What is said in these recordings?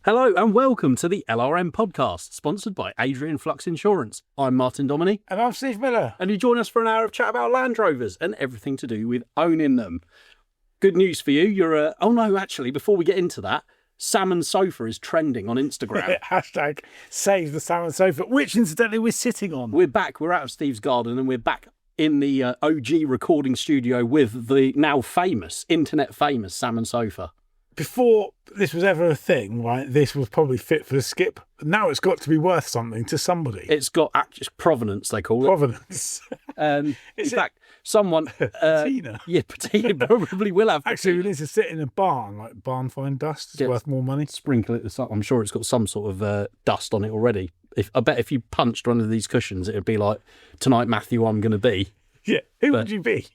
Hello and welcome to the LRM Podcast, sponsored by Adrian Flux Insurance. I'm Martin Domoney. And I'm Steve Miller. And you join us for an hour of chat about Land Rovers and everything to do with owning them. Good news for you. Oh no, actually, before we get into that, Salmon Sofa is trending on Instagram. Hashtag save the salmon sofa, which incidentally we're sitting on. We're back. We're out of Steve's garden and we're back in the OG recording studio with the now famous, internet famous Salmon Sofa. Before this was ever a thing, right, this was probably fit for the skip. Now it's got to be worth something to somebody. It's got provenance, they call it. Provenance. In fact, someone... patina. Yeah, patina probably will have. Actually, we need to sit in a barn, like barn find dust. It's worth more money. Sprinkle it. I'm sure it's got some sort of dust on it already. I bet if you punched one of these cushions, it would be like, tonight, Matthew, I'm going to be. Yeah, who would you be?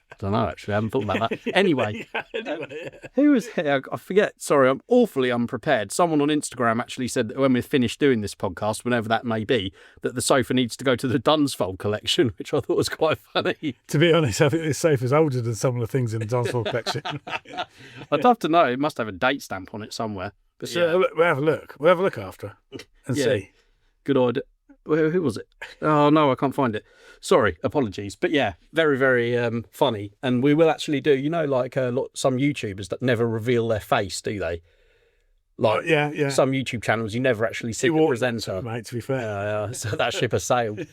I don't know, actually. I haven't thought about that. Anyway, who was here? I forget. Sorry, I'm awfully unprepared. Someone on Instagram actually said that when we're finished doing this podcast, whenever that may be, that the sofa needs to go to the Dunsfold collection, which I thought was quite funny. To be honest, I think this sofa's older than some of the things in the Dunsfold collection. I'd love to know. It must have a date stamp on it somewhere. But so we'll have a look. We'll have a look after and see. Good idea. Who was it? Oh, no, I can't find it. Sorry, apologies. But yeah, very, very funny. And we will actually do, like some YouTubers that never reveal their face, do they? Like some YouTube channels, you never actually see the presenter. Mate, to be fair. So that ship has sailed.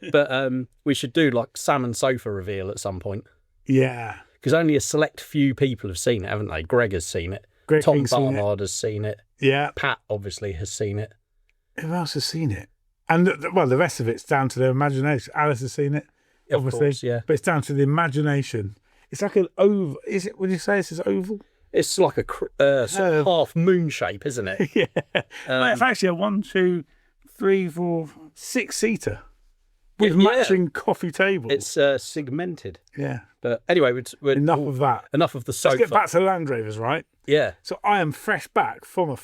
But we should do like Salmon Sofa reveal at some point. Yeah. Because only a select few people have seen it, haven't they? Greg has seen it. Tom Barnard has seen it. Yeah. Pat obviously has seen it. Who else has seen it? And, the rest of it's down to their imagination. Alice has seen it, obviously. Of course, yeah. But it's down to the imagination. It's like an oval. Is it, would you say it's oval? It's like a sort of half moon shape, isn't it? Yeah. It's actually a 1, 2, 3, 4, 6-seater with matching coffee tables. It's segmented. Yeah. But anyway, enough of that. Enough of the sofa. Let's get back to Land Rovers, right? Yeah. So I am fresh back from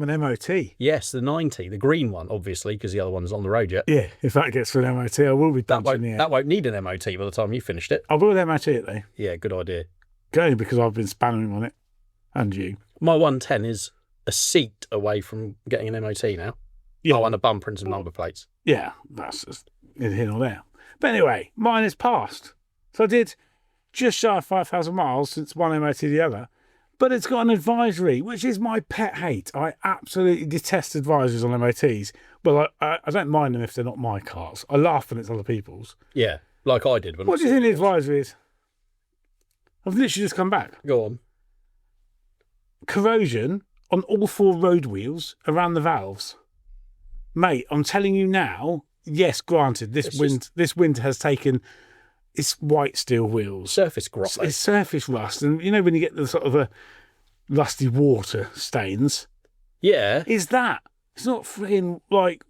an MOT. Yes, the 90, the green one, obviously, because the other one's on the road yet. Yeah, if that gets through an MOT, I will be punching the air. That won't need an MOT by the time you finished it. I will MOT it, though. Yeah, good idea. Only because I've been spannering on it. And you. My 110 is a seat away from getting an MOT now. Yeah. Oh, and a bumper and some number plates. Yeah, that's just neither here nor there. But anyway, mine is passed. So I did just shy of 5,000 miles since one MOT to the other. But it's got an advisory, which is my pet hate. I absolutely detest advisories on MOTs. Well, I don't mind them if they're not my cars. I laugh when it's other people's. Yeah, like I did. What do you think the advisory is? I've literally just come back. Go on. Corrosion on all 4 road wheels around the valves. Mate, I'm telling you now, yes, granted, this wind has taken... It's white steel wheels. Surface growth. It's surface rust. And you know when you get the sort of rusty water stains? Yeah. Is that? It's not freaking like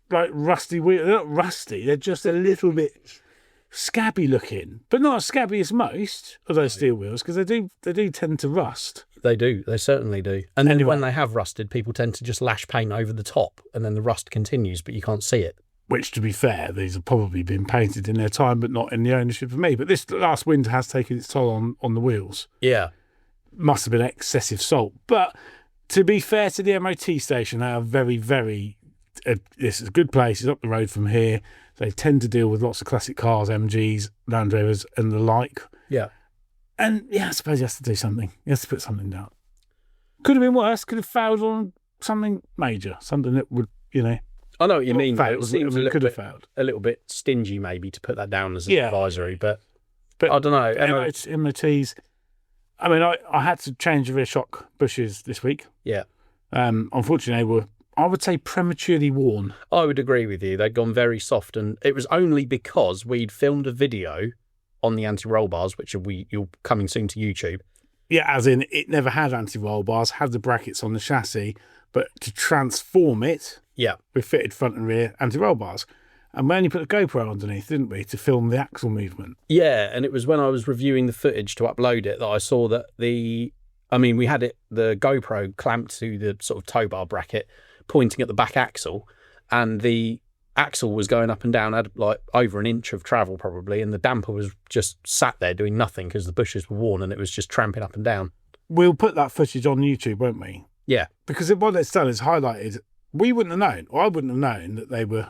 rusty wheels. They're not rusty. They're just a little bit scabby looking. But not as scabby as most of those steel wheels because they do tend to rust. They do. They certainly do. And then when they have rusted, people tend to just lash paint over the top and then the rust continues, but you can't see it. Which, to be fair, these have probably been painted in their time, but not in the ownership of me. But this last winter has taken its toll on the wheels. Yeah. Must have been excessive salt. But to be fair to the MOT station, they are very, very... this is a good place. It's up the road from here. They tend to deal with lots of classic cars, MGs, Land Rovers, and the like. Yeah. And, yeah, I suppose he has to do something. He has to put something down. Could have been worse. Could have failed on something major. Something that would, I know what you mean. It seems a little bit stingy, maybe, to put that down as an advisory, but I don't know. MOTs. I mean, I had to change the rear shock bushes this week. Yeah. Unfortunately, they were, I would say, prematurely worn. I would agree with you. They'd gone very soft, and it was only because we'd filmed a video on the anti-roll bars, which you're coming soon to YouTube. Yeah, as in it never had anti-roll bars, had the brackets on the chassis, but to transform it. Yeah. We fitted front and rear anti-roll bars. And we only put a GoPro underneath, didn't we, to film the axle movement? Yeah, and it was when I was reviewing the footage to upload it that I saw that we had the GoPro clamped to the sort of tow bar bracket, pointing at the back axle, and the axle was going up and down, had like over an inch of travel probably, and the damper was just sat there doing nothing because the bushes were worn and it was just tramping up and down. We'll put that footage on YouTube, won't we? Yeah. Because what it's done is highlighted. We wouldn't have known, or I wouldn't have known that they were.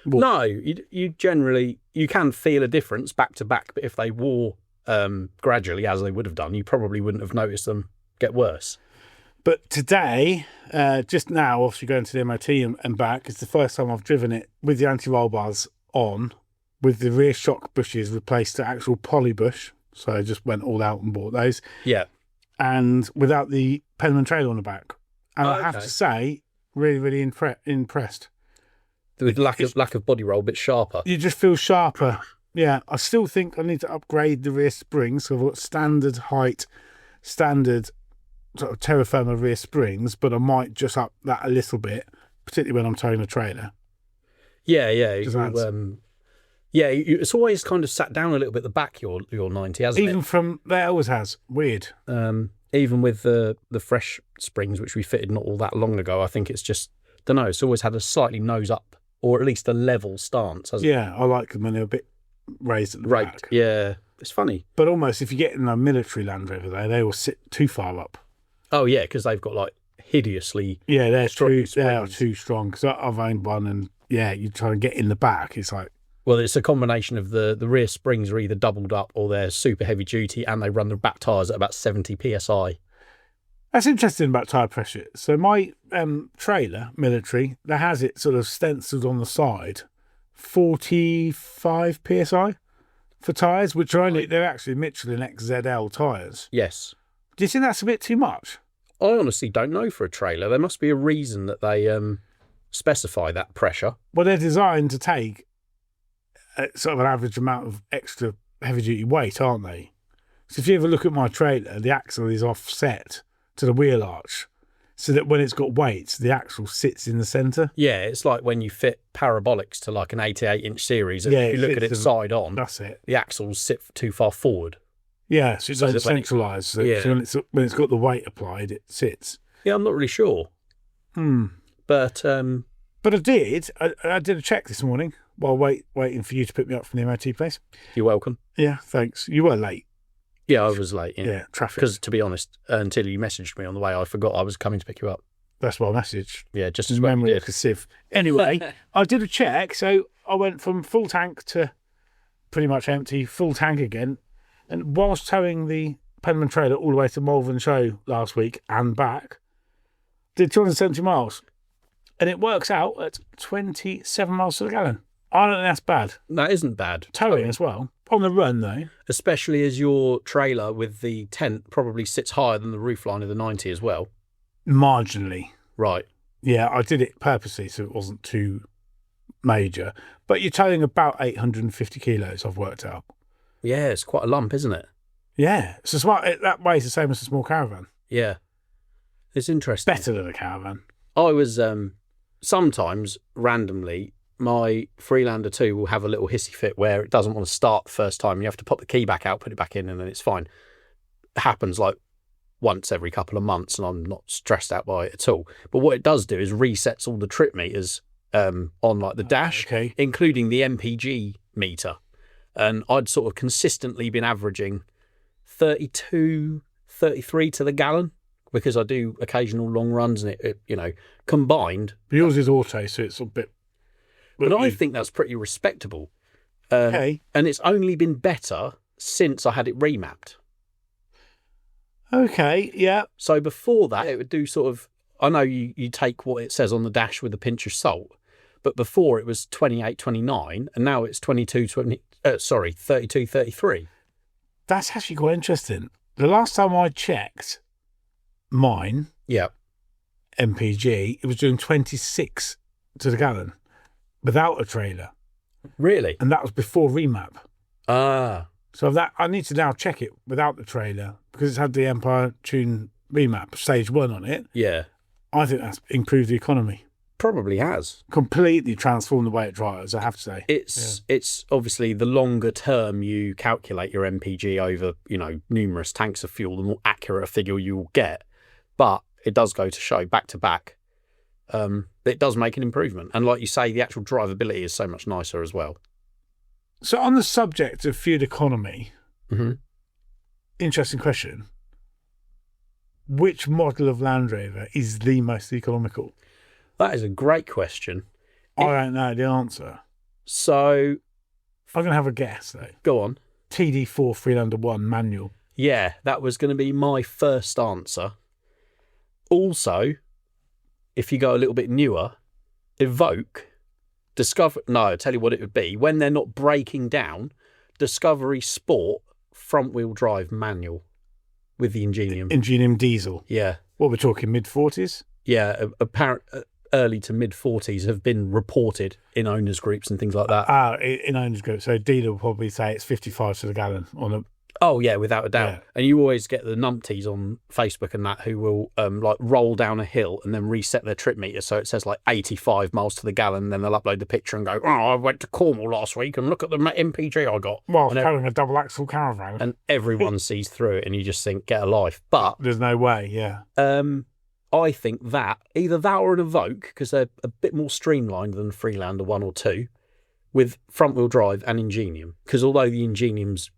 No, you generally you can feel a difference back to back, but if they wore gradually as they would have done, you probably wouldn't have noticed them get worse. But today, just now, obviously going to the MOT and back, it's the first time I've driven it with the anti-roll bars on, with the rear shock bushes replaced to actual poly bush. So I just went all out and bought those. Yeah. And without the Penman trailer on the back. And I have okay. to say, really, really impressed. With lack of body roll, a bit sharper. You just feel sharper. Yeah, I still think I need to upgrade the rear springs. So I've got standard height, standard sort of terra firma rear springs, but I might just up that a little bit, particularly when I'm towing a trailer. Yeah. It's always kind of sat down a little bit at the back, your 90, hasn't it? Even from there, it always has. Weird. Even with the fresh springs, which we fitted not all that long ago, I think it's just, don't know, it's always had a slightly nose up, or at least a level stance, hasn't it? Yeah, I like them when they're a bit raised at the back. Yeah, it's funny. But almost, if you get in a military Land Rover there, they all sit too far up. Oh, yeah, because they've got, like, hideously... Yeah, they are too springs. strong. Because I've owned one, and, yeah, you try to get in the back, it's like... Well, it's a combination of the rear springs are either doubled up or they're super heavy duty, and they run the back tyres at about 70 psi. That's interesting about tyre pressure. So my trailer, military, that has it sort of stenciled on the side, 45 psi for tyres, which are they're actually Michelin XZL tyres. Yes. Do you think that's a bit too much? I honestly don't know for a trailer. There must be a reason that they specify that pressure. Well, they're designed to take sort of an average amount of extra heavy-duty weight, aren't they? So if you ever look at my trailer, the axle is offset to the wheel arch, so that when it's got weight, the axle sits in the centre. Yeah, it's like when you fit parabolics to like an 88-inch series, and Yeah, if you look at it side on, that's it. The axles sit too far forward. Yeah, so it doesn't centralise. So when it's got the weight applied, it sits. Yeah, I'm not really sure. But I did a check this morning while waiting for you to pick me up from the MOT place. You're welcome. Yeah, thanks. You were late. Yeah, I was late. Yeah, traffic. Because to be honest, until you messaged me on the way, I forgot I was coming to pick you up. That's my message. Yeah, just as well memory you of a sieve. Anyway, I did a check, so I went from full tank to pretty much empty, full tank again. And whilst towing the Penman trailer all the way to Malvern Show last week and back, did 270 miles. And it works out at 27 miles to the gallon. I don't think that's bad. That isn't bad. Towing as well. On the run, though. Especially as your trailer with the tent probably sits higher than the roofline of the 90 as well. Marginally. Right. Yeah, I did it purposely so it wasn't too major. But you're towing about 850 kilos, I've worked out. Yeah, it's quite a lump, isn't it? Yeah. So that weighs the same as a small caravan. Yeah. It's interesting. Better than a caravan. I was, sometimes, randomly, my Freelander 2 will have a little hissy fit where it doesn't want to start the first time. You have to pop the key back out, put it back in, and then it's fine. It happens like once every couple of months, and I'm not stressed out by it at all. But what it does do is resets all the trip meters on like the dash, including the MPG meter. And I'd sort of consistently been averaging 32, 33 to the gallon because I do occasional long runs, and it combined. But yours is auto, so it's a bit... But I think that's pretty respectable. And it's only been better since I had it remapped. Okay, yeah. So before that, it would do sort of... I know you take what it says on the dash with a pinch of salt, but before it was 28, 29, and now it's 32, 33. That's actually quite interesting. The last time I checked mine, MPG, it was doing 26 to the gallon. Without a trailer. Really? And that was before remap. Ah. So I need to now check it without the trailer because it's had the Empire Tune remap stage 1 on it. Yeah. I think that's improved the economy. Probably has. Completely transformed the way it drives, I have to say. It's obviously the longer term you calculate your MPG over, numerous tanks of fuel, the more accurate a figure you will get. But it does go to show back to back. It does make an improvement. And like you say, the actual drivability is so much nicer as well. So on the subject of fuel economy, interesting question. which model of Land Rover is the most economical? That is a great question. I don't know the answer. So, I'm going to have a guess, though. go on. TD4 Freelander 1 manual. Yeah, that was going to be my first answer. Also, if you go a little bit newer, Evoque, Discovery... No, I'll tell you what it would be. When they're not breaking down, Discovery Sport front-wheel drive manual with the Ingenium. Ingenium diesel. Yeah. What, we're talking mid-40s? Yeah, apparent early to mid-40s have been reported in owners groups and things like that. In owners groups. So dealer will probably say it's 55 to the gallon on a... Oh, yeah, without a doubt. Yeah. And you always get the numpties on Facebook and that who will like roll down a hill and then reset their trip meter so it says like 85 miles to the gallon, and then they'll upload the picture and go, oh, I went to Cornwall last week and look at the MPG I got. Well, and carrying a double axle caravan. And everyone sees through it and you just think, get a life. But there's no way, yeah. I think that, either that or an Evoque, because they're a bit more streamlined than Freelander 1 or 2, with front-wheel drive and Ingenium. Because although the Ingenium's...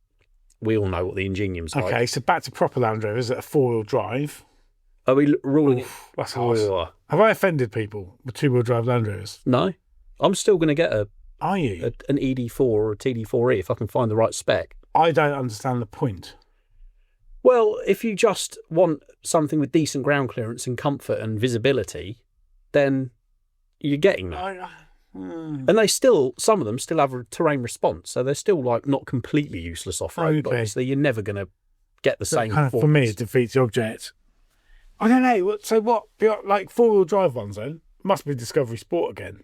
We all know what the Ingenium's like. Okay, so back to proper Land Rovers at a four-wheel drive. Are we ruling it? That's hard. Oh. Have I offended people with two-wheel drive Land Rovers? No. I'm still going to get Are you? an ED4 or a TD4E if I can find the right spec. I don't understand the point. Well, if you just want something with decent ground clearance and comfort and visibility, then you're getting that. And they still, some of them still have a terrain response, so they're still like not completely useless off-road, but obviously you're never going to get the same kind of, for me, it defeats the object. I don't know. So what, like four-wheel drive ones then? Must be Discovery Sport again.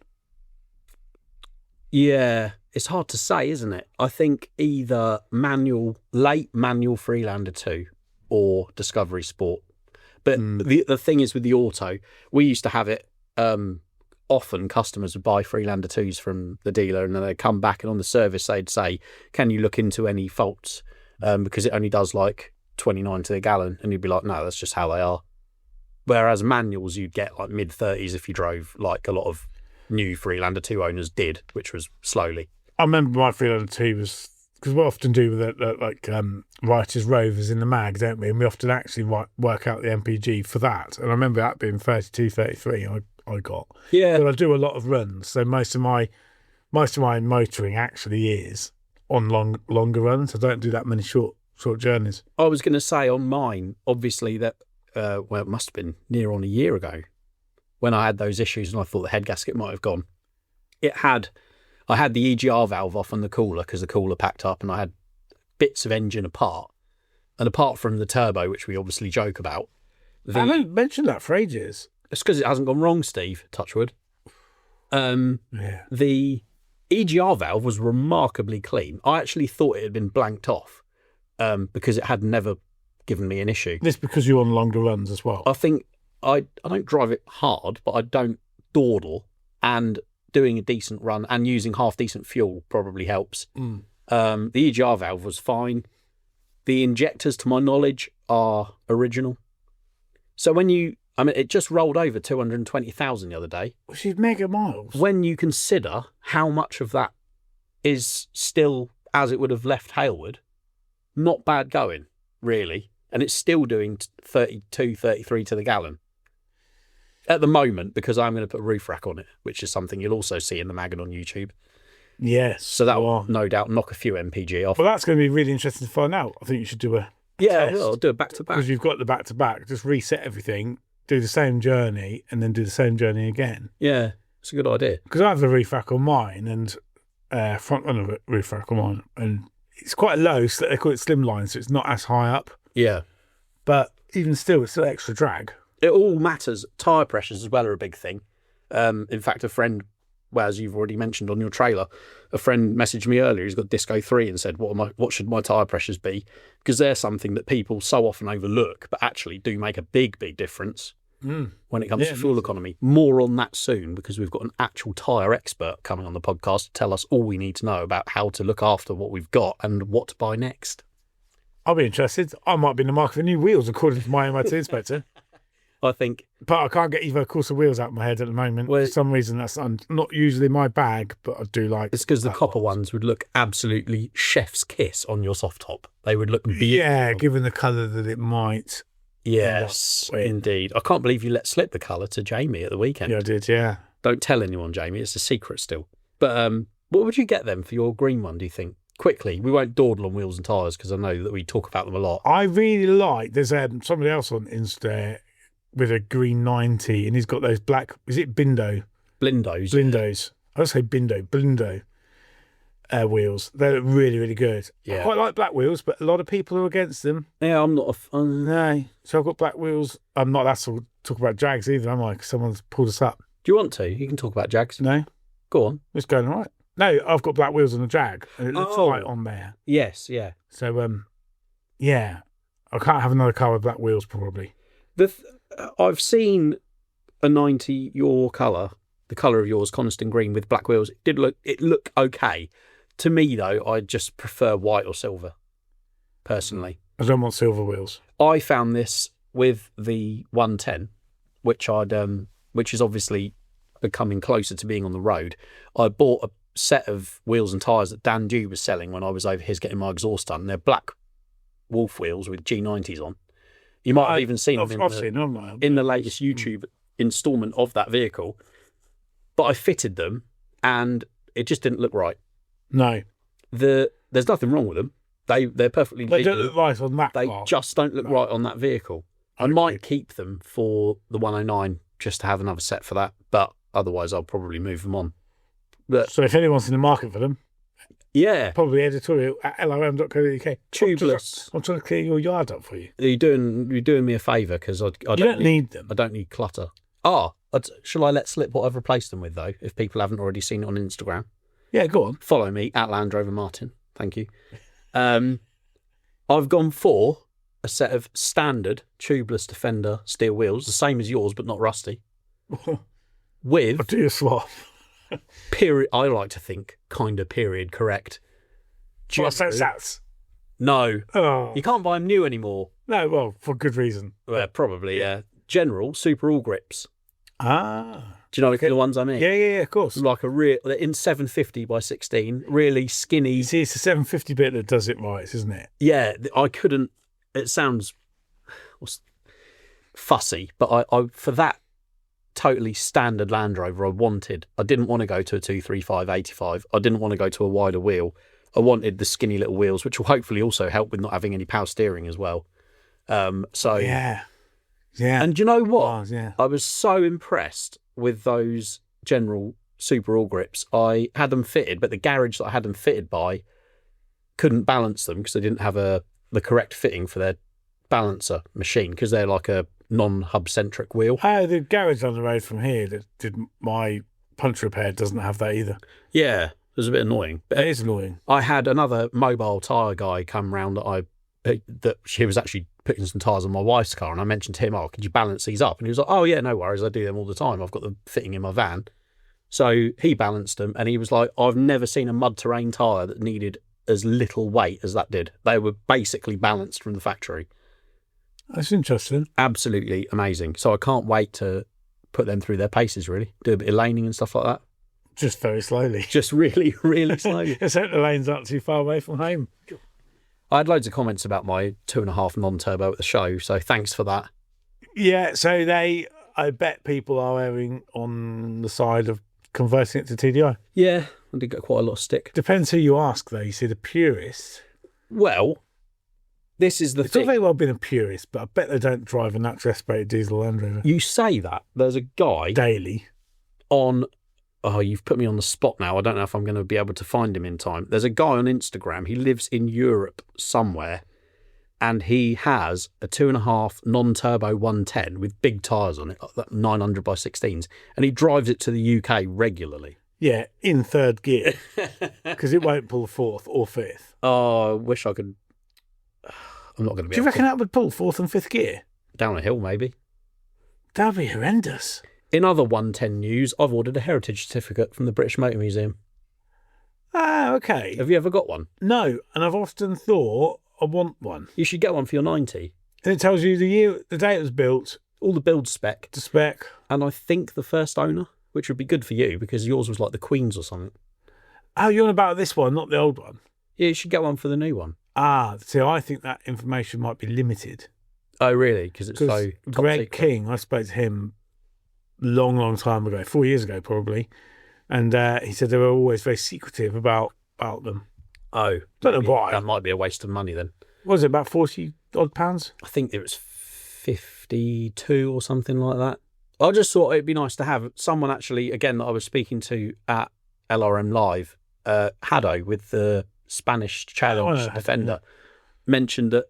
Yeah, it's hard to say, isn't it? I think either late manual Freelander 2 or Discovery Sport. But the thing is with the auto, we used to have it... often customers would buy Freelander 2s from the dealer and then they'd come back and on the service they'd say, can you look into any faults? Because it only does like 29 to the gallon. And you'd be like, no, that's just how they are. Whereas manuals, you'd get like mid-30s if you drove like a lot of new Freelander 2 owners did, which was slowly. I remember my Freelander 2 was... Because we often do with it, like writers' rovers in the mag, don't we? And we often actually work out the MPG for that. And I remember that being 32, 33. I got. Yeah. But I do a lot of runs, so most of my motoring actually is on longer runs. I don't do that many short journeys. I was going to say on mine, obviously that it must have been near on a year ago when I had those issues and I thought the head gasket might have gone. I had the EGR valve off on the cooler because the cooler packed up, and I had bits of engine apart. And apart from the turbo, which we obviously joke about, I haven't mentioned that for ages. It's because it hasn't gone wrong, Steve, touchwood. The EGR valve was remarkably clean. I actually thought it had been blanked off because it had never given me an issue. This because you're on longer runs as well? I think I don't drive it hard, but I don't dawdle, and doing a decent run and using half-decent fuel probably helps. The EGR valve was fine. The injectors, to my knowledge, are original. So it just rolled over 220,000 the other day. Which is mega miles. When you consider how much of that is still as it would have left Halewood, not bad going, really. And it's still doing 32, 33 to the gallon. At the moment, because I'm going to put a roof rack on it, which is something you'll also see in the mag and on YouTube. Yes. So that will no doubt knock a few MPG off. Well, that's going to be really interesting to find out. I think you should do a test. I'll do a back-to-back. Because you've got the back-to-back. Just reset everything, do the same journey, and then do the same journey again. Yeah, it's a good idea. Because I have the roof rack on mine, and front runner roof rack on mine, and it's quite low, so they call it slimline, so it's not as high up. Yeah. But even still, it's still extra drag. It all matters. Tyre pressures as well are a big thing. In fact, a friend, well, as you've already mentioned on your trailer, a friend messaged me earlier. He's got Disco 3 and said, what should my tyre pressures be? Because they're something that people so often overlook, but actually do make a big, big difference when it comes to fuel economy. More on that soon, because we've got an actual tyre expert coming on the podcast to tell us all we need to know about how to look after what we've got and what to buy next. I'll be interested. I might be in the market for new wheels, according to my MOT inspector. I think. But I can't get either Corsa wheels out of my head at the moment. For some reason, that's not usually my bag, but I do like. It's because the copper ones would look absolutely chef's kiss on your soft top. They would look beautiful. Yeah, given the colour that it might. Yes, indeed. I can't believe you let slip the colour to Jamie at the weekend. Yeah, I did, yeah. Don't tell anyone, Jamie. It's a secret still. But what would you get them for your green one, do you think? Quickly, we won't dawdle on wheels and tyres because I know that we talk about them a lot. I really like, there's somebody else on Insta with a green 90 and he's got those black, is it Blindos. I would say Blindo wheels. They look really, really good. Yeah. I quite like black wheels, but a lot of people are against them. Yeah, I'm not No. So I've got black wheels. I'm not allowed to talk about Jags either, am I? Because someone's pulled us up. Do you want to? You can talk about Jags. No. Go on. It's going all right. No, I've got black wheels on the Jag, and it looks right on there. Yes, yeah. So, yeah, I can't have another car with black wheels, probably. I've seen a 90 your colour, the colour of yours, Coniston green with black wheels. It looked okay. To me, though, I just prefer white or silver, personally. I don't want silver wheels. I found this with the 110, which is obviously becoming closer to being on the road. I bought a set of wheels and tyres that Dan Dew was selling when I was over his getting my exhaust done. They're black Wolf wheels with G90s on. You might have even seen them in the latest YouTube instalment of that vehicle. But I fitted them and it just didn't look right. No. There's nothing wrong with them. They're perfectly They legal. don't look right on that They car. just don't look right on that vehicle. I might keep them for the 109 just to have another set for that, but otherwise I'll probably move them on. But so if anyone's in the market for them, yeah, probably editorial at LRM.co.uk. Tubeless. I'm trying to clear your yard up for you. You're doing me a favour because I don't need them. I don't need clutter. Shall I let slip what I've replaced them with though? If people haven't already seen it on Instagram, yeah, go on. Follow me at Land Rover-Martin. Thank you. I've gone for a set of standard tubeless Defender steel wheels, the same as yours but not rusty. With I'll do a swap. Period. I like to think kind of period correct. Sats. No, you can't buy them new anymore. No, well, for good reason. Well, probably, yeah. General Super All Grips. Ah. Do you know the ones I mean? Yeah, of course. Like they're in 750 by 16, really skinny. You see, it's the 750 bit that does it right, isn't it? Yeah, I couldn't. It sounds fussy, but I for that totally standard Land Rover I didn't want to go to a 235 85. I didn't want to go to a wider wheel. I wanted the skinny little wheels, which will hopefully also help with not having any power steering as well. Yeah. And do you know what? Oh, yeah. I was so impressed with those General Super All Grips. I had them fitted, but the garage that I had them fitted by couldn't balance them because they didn't have the correct fitting for their balancer machine because they're like a non-hub centric wheel. The garage on the road from here that did my punch repair doesn't have that either. Yeah, it was a bit annoying. But it is annoying. I had another mobile tyre guy come round that she was actually putting some tyres on my wife's car, and I mentioned to him, could you balance these up? And he was like, oh yeah, no worries, I do them all the time. I've got them fitting in my van. So he balanced them, and he was like, I've never seen a mud terrain tyre that needed as little weight as that did. They were basically balanced from the factory. That's interesting. Absolutely amazing. So I can't wait to put them through their paces, really. Do a bit of laning and stuff like that. Just very slowly. Just really, really slowly. Let's hope the lanes aren't too far away from home. I had loads of comments about my 2.5 non-turbo at the show, so thanks for that. Yeah, so I bet people are erring on the side of converting it to TDI. Yeah, I did get quite a lot of stick. Depends who you ask, though. You see, the purists. Well, this is the it's thing. all very well been a purist, but I bet they don't drive a natural aspirated diesel Land Rover. You say that. There's a guy daily on. Oh, you've put me on the spot now. I don't know if I'm going to be able to find him in time. There's a guy on Instagram. He lives in Europe somewhere, and he has a 2.5 non-turbo 110 with big tyres on it, like 900 by 16s, and he drives it to the UK regularly. Yeah, in third gear, because it won't pull fourth or fifth. Oh, I wish I could. I'm not going to be. Do you reckon that would pull fourth and fifth gear? Down a hill, maybe. That'd be horrendous. In other 110 news, I've ordered a heritage certificate from the British Motor Museum. Ah, okay. Have you ever got one? No, and I've often thought I want one. You should get one for your 90. And it tells you the year, the day it was built, all the build spec. The spec. And I think the first owner, which would be good for you because yours was like the Queen's or something. Oh, you're on about this one, not the old one? Yeah, you should get one for the new one. Ah, see, I think that information might be limited. Oh, really? Because it's so top Greg secret. King, I spoke to him long time ago, 4 years ago probably, and he said they were always very secretive about them. Oh, Don't know maybe why. that might be a waste of money then. What was it, about 40 odd pounds? I think it was 52 or something like that. I just thought it'd be nice to have someone actually, again, that I was speaking to at LRM Live, Haddo with the Spanish Challenge Defender, mentioned that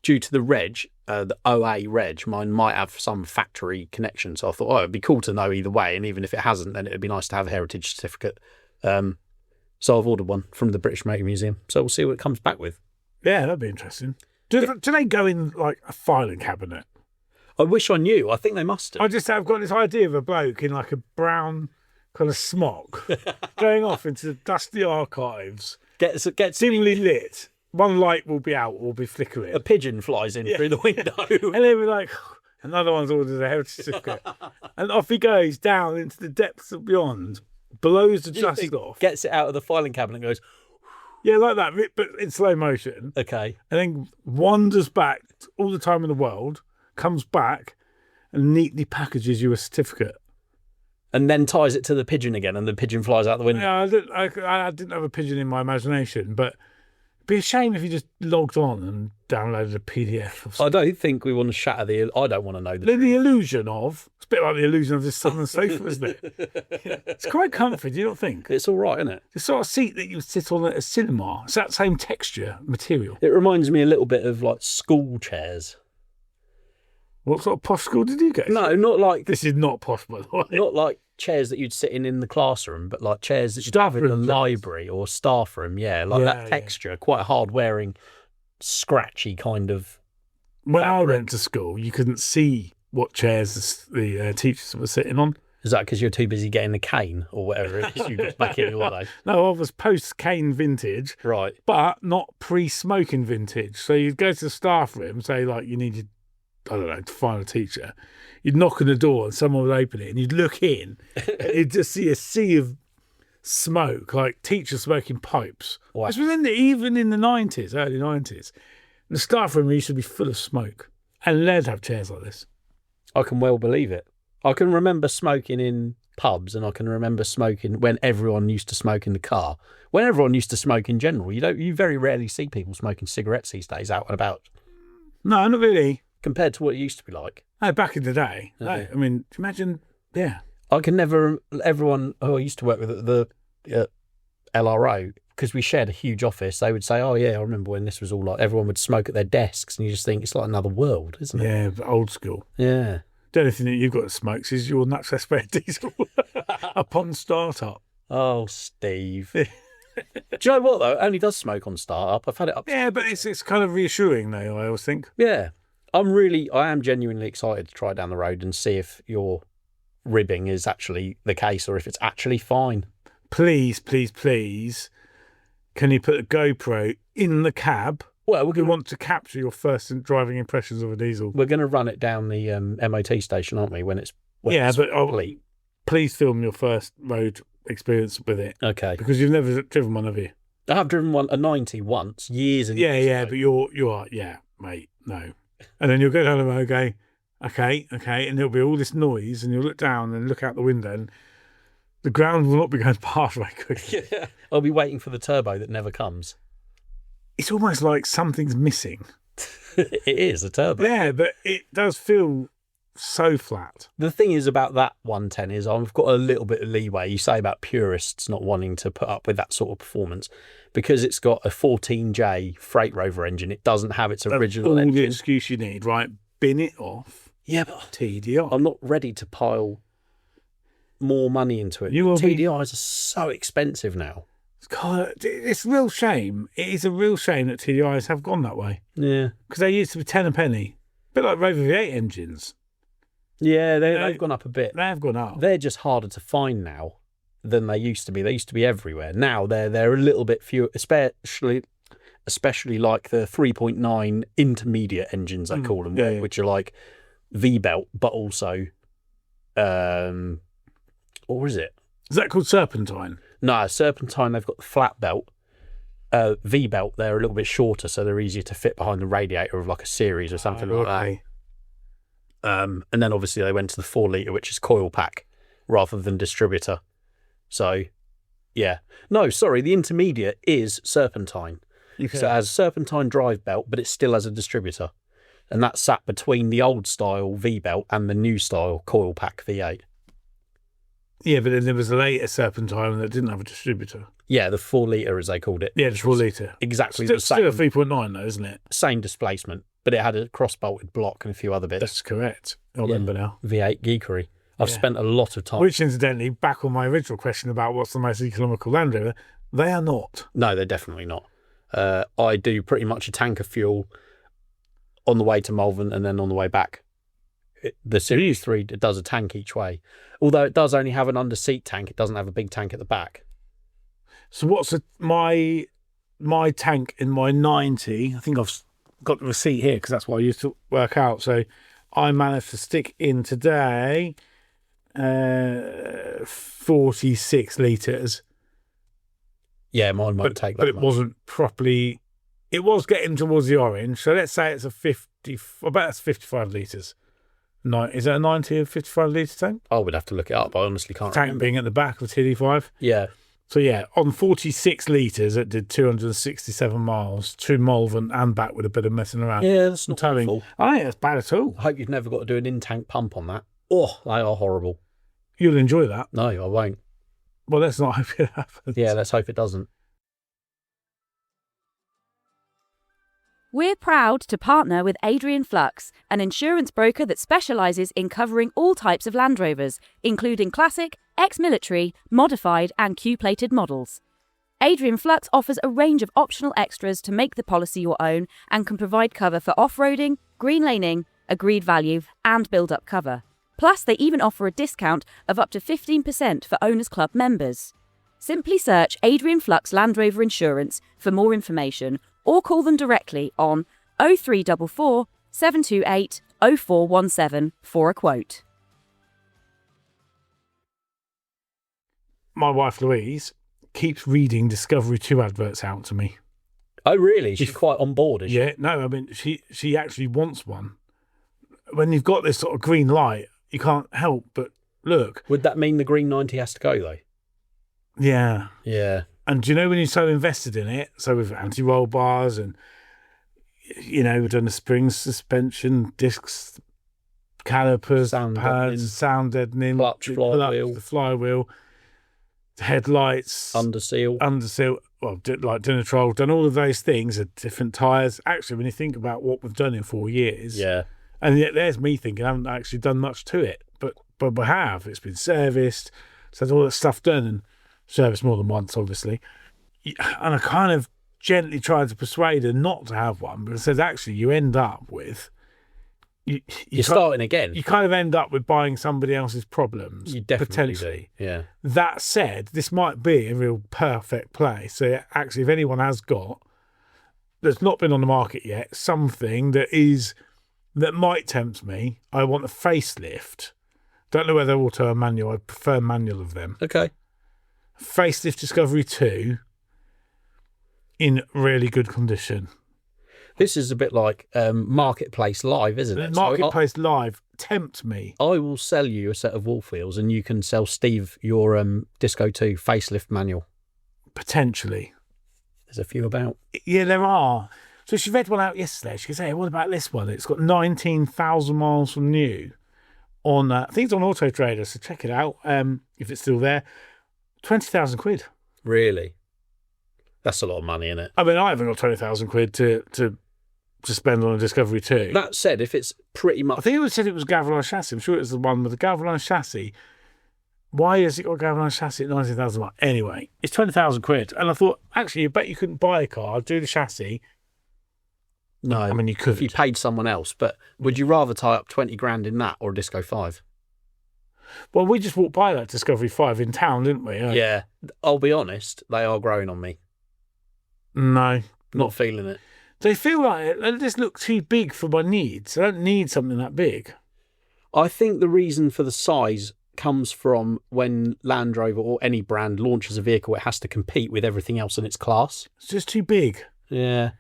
due to the reg, the OA reg, mine might have some factory connection. So I thought, it'd be cool to know either way. And even if it hasn't, then it'd be nice to have a heritage certificate. So I've ordered one from the British Motor Museum. So we'll see what it comes back with. Yeah, that'd be interesting. Do they go in like a filing cabinet? I wish I knew. I think they must have. I've got this idea of a bloke in like a brown kind of smock going off into the dusty archives, Get dimly lit. One light will be out or will be flickering. a pigeon flies in through the window. And then we're like, another one's ordered a heritage certificate. And off he goes down into the depths of beyond, blows the dust off. Gets it out of the filing cabinet and goes, Yeah, like that, but in slow motion. okay. And then wanders back all the time in the world, comes back and neatly packages you a certificate. And then ties it to the pigeon again, and the pigeon flies out the window. Yeah, I didn't have a pigeon in my imagination, but it'd be a shame if you just logged on and downloaded a PDF. Of I don't think we want to shatter the... I don't want to know the illusion of... It's a bit like the illusion of this southern sofa, isn't it? Yeah. It's quite comfy, do you not think? It's all right, isn't it? The sort of seat that you would sit on at a cinema. It's that same texture, material. It reminds me a little bit of like school chairs. What sort of posh school did you go to? No, not like... This is not posh, by the way. Not like chairs that you'd sit in the classroom, but like chairs that you'd have in the library or staff room. Yeah, like that texture, quite hard wearing, scratchy kind of. When I went to school, you couldn't see what chairs the teachers were sitting on. Is that because you're too busy getting the cane or whatever it is you got back in your day? No, I was post-cane vintage. Right. But not pre-smoking vintage. So you'd go to the staff room, say like you needed, I don't know, to find a teacher. You'd knock on the door and someone would open it and you'd look in and you'd just see a sea of smoke, like teachers smoking pipes. Wow. This was even in the 90s, early 90s. The staff room used to be full of smoke. And they'd have chairs like this. I can well believe it. I can remember smoking in pubs, and I can remember smoking when everyone used to smoke in the car. When everyone used to smoke in general, you very rarely see people smoking cigarettes these days out and about. No, not really. Compared to what it used to be like. No, back in the day. Okay. No, I mean, imagine, yeah. I can never, everyone who I used to work with at the LRO, because we shared a huge office, they would say, oh yeah, I remember when this was all like, everyone would smoke at their desks, and you just think it's like another world, isn't it? Yeah, but old school. Yeah. The only thing that you've got that smokes is your natural aspirated diesel upon start-up. Oh, Steve. Do you know what, though? It only does smoke on start-up. I've had it up. Yeah, but it's kind of reassuring, though, I always think. Yeah. I am genuinely excited to try down the road and see if your ribbing is actually the case or if it's actually fine. Please, please, please, can you put a GoPro in the cab? Well, we want to capture your first driving impressions of a diesel. We're going to run it down the MOT station, aren't we, when it's complete. Please film your first road experience with it. Okay. Because you've never driven one, have you? I have driven a 90 once, years and years ago. But you are, mate, no. And then you'll go down the road, go, okay, and there'll be all this noise, and you'll look down and look out the window, and the ground will not be going past very quickly. Yeah. I'll be waiting for the turbo that never comes. It's almost like something's missing. It is a turbo. Yeah, but it does feel so flat. The thing is about that 110 is I've got a little bit of leeway. You say about purists not wanting to put up with that sort of performance because it's got a 14J freight rover engine. It doesn't have its original engine. All the excuse you need, right? Bin it off. Yeah, but TDI. I'm not ready to pile more money into it. TDIs are so expensive now. God, it's a real shame. It is a real shame that TDIs have gone that way. Yeah. Because they used to be 10 a penny. A bit like Rover V8 engines. Yeah, they've gone up a bit. They have gone up. They're just harder to find now than they used to be. They used to be everywhere. Now they're a little bit fewer, especially like the 3.9 intermediate engines, I call them, which are like V-belt, but also, what was it? Is that called Serpentine? No, Serpentine, they've got the flat belt. V-belt, they're a little bit shorter, so they're easier to fit behind the radiator of like a series or something like that. And then obviously they went to the 4 litre, which is coil pack rather than distributor. So, yeah. No, sorry, the intermediate is serpentine. Okay. So it has serpentine drive belt, but it still has a distributor. And that sat between the old style V-belt and the new style coil pack V8. Yeah, but then there was a later serpentine that didn't have a distributor. Yeah, the 4 litre as they called it. Yeah, the 4 litre. Exactly Still, the same. still a 3.9 though, isn't it? Same displacement, but it had a cross-bolted block and a few other bits. That's correct. I remember now. V8 geekery. I've Yeah. spent a lot of time. Which, incidentally, back on my original question about what's the most economical Land Rover, they are not. No, they're definitely not. I do pretty much a tank of fuel on the way to Malvern and then on the way back. The Series 3 it does a tank each way. Although it does only have an under-seat tank, it doesn't have a big tank at the back. So what's my tank in my 90? I think I've got the receipt here because that's what I used to work out. So I managed to stick in today 46 litres. Yeah, mine won't take that But it much. wasn't properly... It was getting towards the orange. So let's say it's a 50... I bet that's 55 litres. Is that a 90 or 55 litre tank? I would have to look it up. I honestly can't Tank remember. being at the back of a TD5. Yeah. So yeah, on 46 litres, it did 267 miles to Malvern and back with a bit of messing around. Yeah, that's not Towing. awful. I don't think that's bad at all. I hope you've never got to do an in-tank pump on that. Oh, they are horrible. You'll enjoy that. No, I won't. Well, let's not hope it happens. Yeah, let's hope it doesn't. We're proud to partner with Adrian Flux, an insurance broker that specialises in covering all types of Land Rovers, including classic, ex-military, modified and Q-plated models. Adrian Flux offers a range of optional extras to make the policy your own and can provide cover for off-roading, green laning, agreed value and build-up cover. Plus, they even offer a discount of up to 15% for Owners Club members. Simply search Adrian Flux Land Rover Insurance for more information or call them directly on 0344 728 0417 for a quote. My wife Louise keeps reading Discovery 2 adverts out to me. Oh, really? She's quite on board, is she? Yeah, no, I mean, she actually wants one. When you've got this sort of green light, you can't help but look. Would that mean the green 90 has to go, though? Yeah. Yeah. And do you know when you're so invested in it, so with anti-roll bars and, you know, we've done the springs, suspension, discs, calipers, Sound pads, deadening. sound deadening, Clutch, flywheel. the flywheel, headlights, Under seal. well, like editorial, done all of those things at different tyres. Actually, when you think about what we've done in 4 years, Yeah. and yet there's me thinking I haven't actually done much to it, but we have. It's been serviced, so all that stuff done and serviced more than once, obviously. And I kind of gently tried to persuade her not to have one, but it says actually you end up with You're starting again. You kind of end up with buying somebody else's problems. You definitely potentially. do. Yeah. That said, this might be a real perfect play. So actually, if anyone has got that's not been on the market yet, something that might tempt me, I want a facelift. Don't know whether auto or manual. I prefer manual of them. Okay. Facelift Discovery 2 in really good condition. This is a bit like Marketplace Live, isn't it? Marketplace Live tempt me. I will sell you a set of wolf wheels and you can sell Steve your Disco 2 facelift manual. Potentially. There's a few about. Yeah, there are. So she read one out yesterday. She goes, hey, what about this one? It's got 19,000 miles from new. I think it's on Auto Trader, so check it out if it's still there. 20,000 quid. Really? That's a lot of money, isn't it? I mean, I haven't got 20,000 quid to spend on a Discovery 2. That said, if it's pretty I much... think it said it was galvanised chassis. I'm sure it was the one with the galvanised chassis. Why has it got a galvanised chassis at 19,000 miles? Anyway, it's 20,000 quid. And I thought, actually, I bet you couldn't buy a car, do the chassis. No, I mean, you could. if you paid someone else, but would you rather tie up 20 grand in that or a Disco 5? Well, we just walked by that Discovery 5 in town, didn't we? Yeah, I'll be honest, they are growing on me. No. Not feeling it. They feel like they just look too big for my needs. I don't need something that big. I think the reason for the size comes from when Land Rover or any brand launches a vehicle, it has to compete with everything else in its class. It's just too big. Yeah.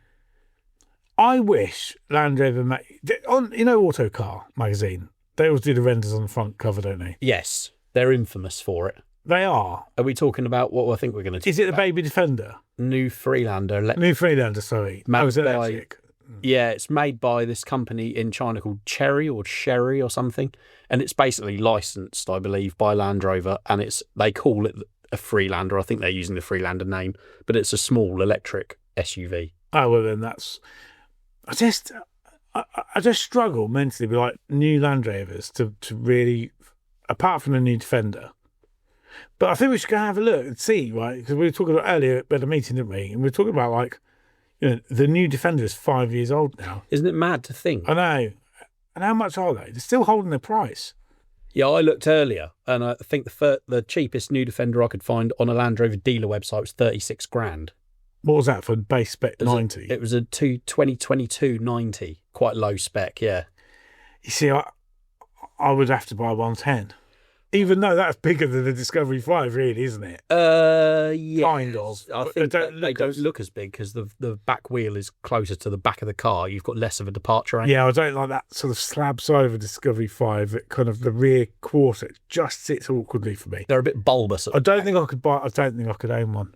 I wish Land Rover on Autocar magazine. They always do the renders on the front cover, don't they? Yes, they're infamous for it. They are. Are we talking about what I think we're going to talk about? Is it the Baby Defender? New Freelander. New Freelander, sorry. Made electric. Yeah, it's made by this company in China called Sherry or something. And it's basically licensed, I believe, by Land Rover. And they call it a Freelander. I think they're using the Freelander name. But it's a small electric SUV. Oh, well, then that's... I just struggle mentally with like new Land Rovers to really, apart from the new Defender. But I think we should go have a look and see, right? Because we were talking about earlier at a meeting, didn't we? And we were talking about like, the new Defender is 5 years old now. Isn't it mad to think? I know. And how much are they? They're still holding their price. Yeah, I looked earlier, and I think the cheapest new Defender I could find on a Land Rover dealer website was 36 grand. What was that for base spec 90? It was a 2022 90, quite low spec, yeah. You see, I would have to buy 110. Even though that's bigger than the Discovery 5, really, isn't it? Yeah. Kind of. I think they don't look as big because the back wheel is closer to the back of the car. You've got less of a departure angle. Yeah, I don't like that sort of slab side of a Discovery 5. That kind of the rear quarter just sits awkwardly for me. They're a bit bulbous. I don't think I could own one.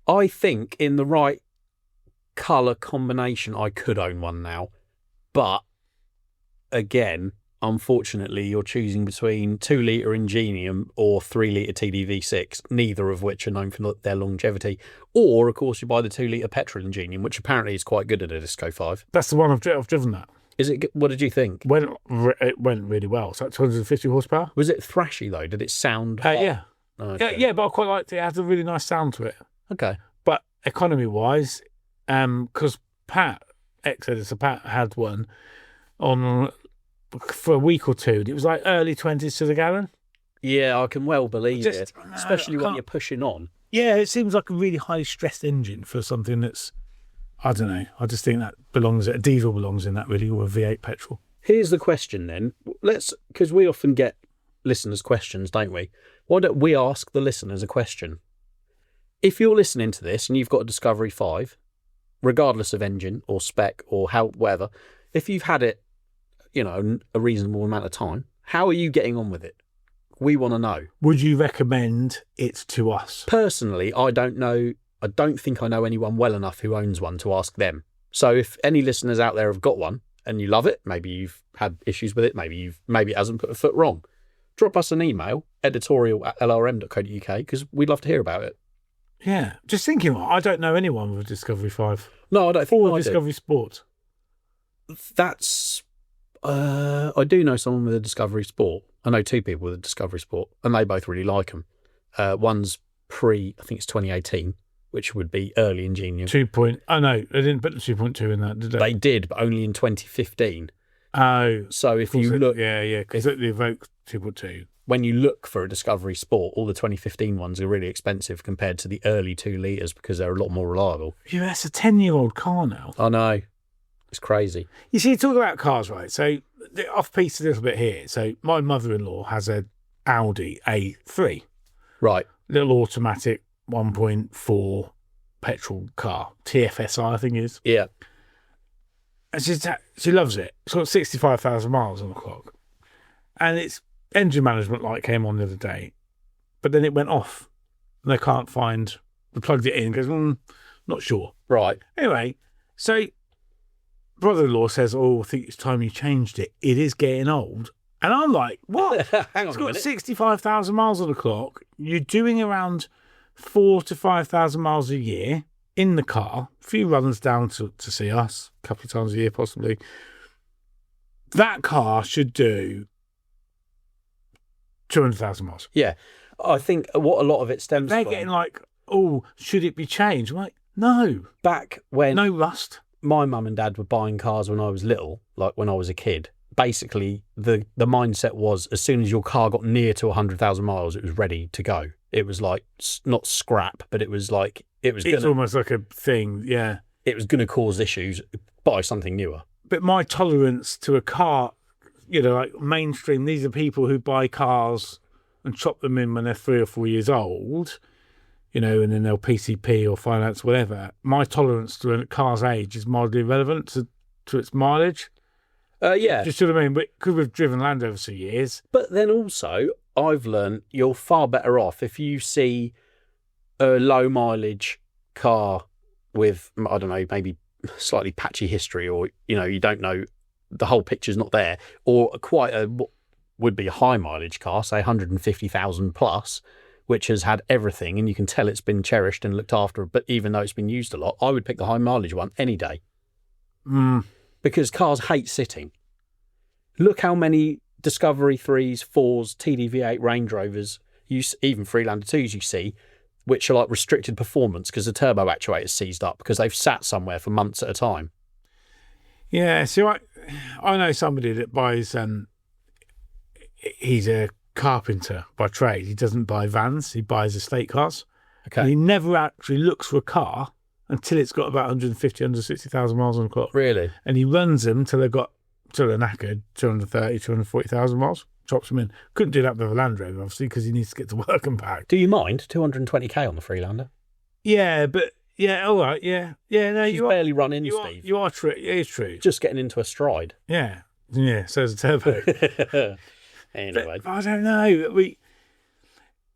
I think in the right colour combination, I could own one now. But, again, unfortunately, you're choosing between 2-litre Ingenium or 3-litre TDV6, neither of which are known for their longevity. Or, of course, you buy the 2-litre petrol Ingenium, which apparently is quite good at a Disco 5. That's the one I've driven that. Is it? What did you think? It went really well. It's like 250 horsepower. Was it thrashy, though? Did it sound hot? Yeah. Okay. Yeah, but I quite liked it. It had a really nice sound to it. Okay. But economy-wise, because Pat had one for a week or two. It was like early 20s to the gallon. Yeah, I can well believe it, especially when you're pushing on. Yeah, it seems like a really highly stressed engine for something that's, I don't know. I just think that a diesel belongs in that really, or a V8 petrol. Here's the question then. Because we often get listeners' questions, don't we? Why don't we ask the listeners a question? If you're listening to this and you've got a Discovery 5, regardless of engine or spec or whatever, if you've had it, a reasonable amount of time, how are you getting on with it? We want to know. Would you recommend it to us? Personally, I don't know. I don't think I know anyone well enough who owns one to ask them. So if any listeners out there have got one and you love it, maybe you've had issues with it, maybe it hasn't put a foot wrong, drop us an email, editorial@lrm.co.uk, because we'd love to hear about it. Yeah, just thinking, I don't know anyone with a Discovery 5. No, I don't think or a Discovery Sport. That's... I do know someone with a Discovery Sport. I know two people with a Discovery Sport, and they both really like them. One's I think it's 2018, which would be early Ingenium. Oh, no, they didn't put the 2.2 in that, did they? They did, but only in 2015. Oh. So if you look... Yeah, because the Evoque 2.2. When you look for a Discovery Sport, all the 2015 ones are really expensive compared to the early 2 litres because they're a lot more reliable. Yeah, that's a 10-year-old car now. I know. It's crazy. You see, talk about cars, right? So, off-piste a little bit here. So, my mother-in-law has an Audi A3. Right. Little automatic 1.4 petrol car. TFSI, I think it is. Yeah. And she loves it. It's got 65,000 miles on the clock. And its engine management light came on the other day. But then it went off. And they can't find... We plugged it in and goes, not sure. Right. Anyway, so... brother-in-law says, I think it's time you changed it. It is getting old. And I'm like, what? Hang on it's a got minute. 65,000 miles on the clock. You're doing around 4,000 to 5,000 miles a year in the car. A few runs down to see us, a couple of times a year possibly. That car should do 200,000 miles. Yeah. I think what a lot of it stems They're from... getting like, should it be changed? I'm like, no. Back when... No rust. My mum and dad were buying cars when I was little, like when I was a kid. Basically, the mindset was as soon as your car got near to 100,000 miles, it was ready to go. It was like, not scrap, but it was like... It's almost like a thing, yeah. It was going to cause issues. Buy something newer. But my tolerance to a car, like mainstream. These are people who buy cars and chop them in when they're 3 or 4 years old, and then they'll PCP or finance, whatever. My tolerance to a car's age is mildly irrelevant to its mileage. Yeah. Just what I mean? Because we've driven Land Rovers for years. But then also, I've learned you're far better off if you see a low mileage car with, I don't know, maybe slightly patchy history, or, you don't know, the whole picture's not there, or quite what would be a high mileage car, say 150,000 plus, which has had everything and you can tell it's been cherished and looked after, but even though it's been used a lot, I would pick the high mileage one any day. Because cars hate sitting. Look how many Discovery 3s, 4s, TDV8 Range Rovers, even Freelander 2s you see, which are like restricted performance because the turbo actuator's seized up because they've sat somewhere for months at a time. Yeah, so I know somebody that buys, he's a carpenter by trade. He doesn't buy vans, he buys estate cars. Okay. And he never actually looks for a car until it's got about 150, 160,000 miles on the clock. Really? And he runs them till they're knackered, 230, 240,000 miles, chops them in. Couldn't do that with a Land Rover, obviously, because he needs to get to work and back. Do you mind 220k on the Freelander? Yeah, but, yeah, all right, yeah. Yeah, no, She's you are. barely run in, Steve. You are true. It is true. Just getting into a stride. Yeah. Yeah, so is a turbo. Anyway. But I don't know. We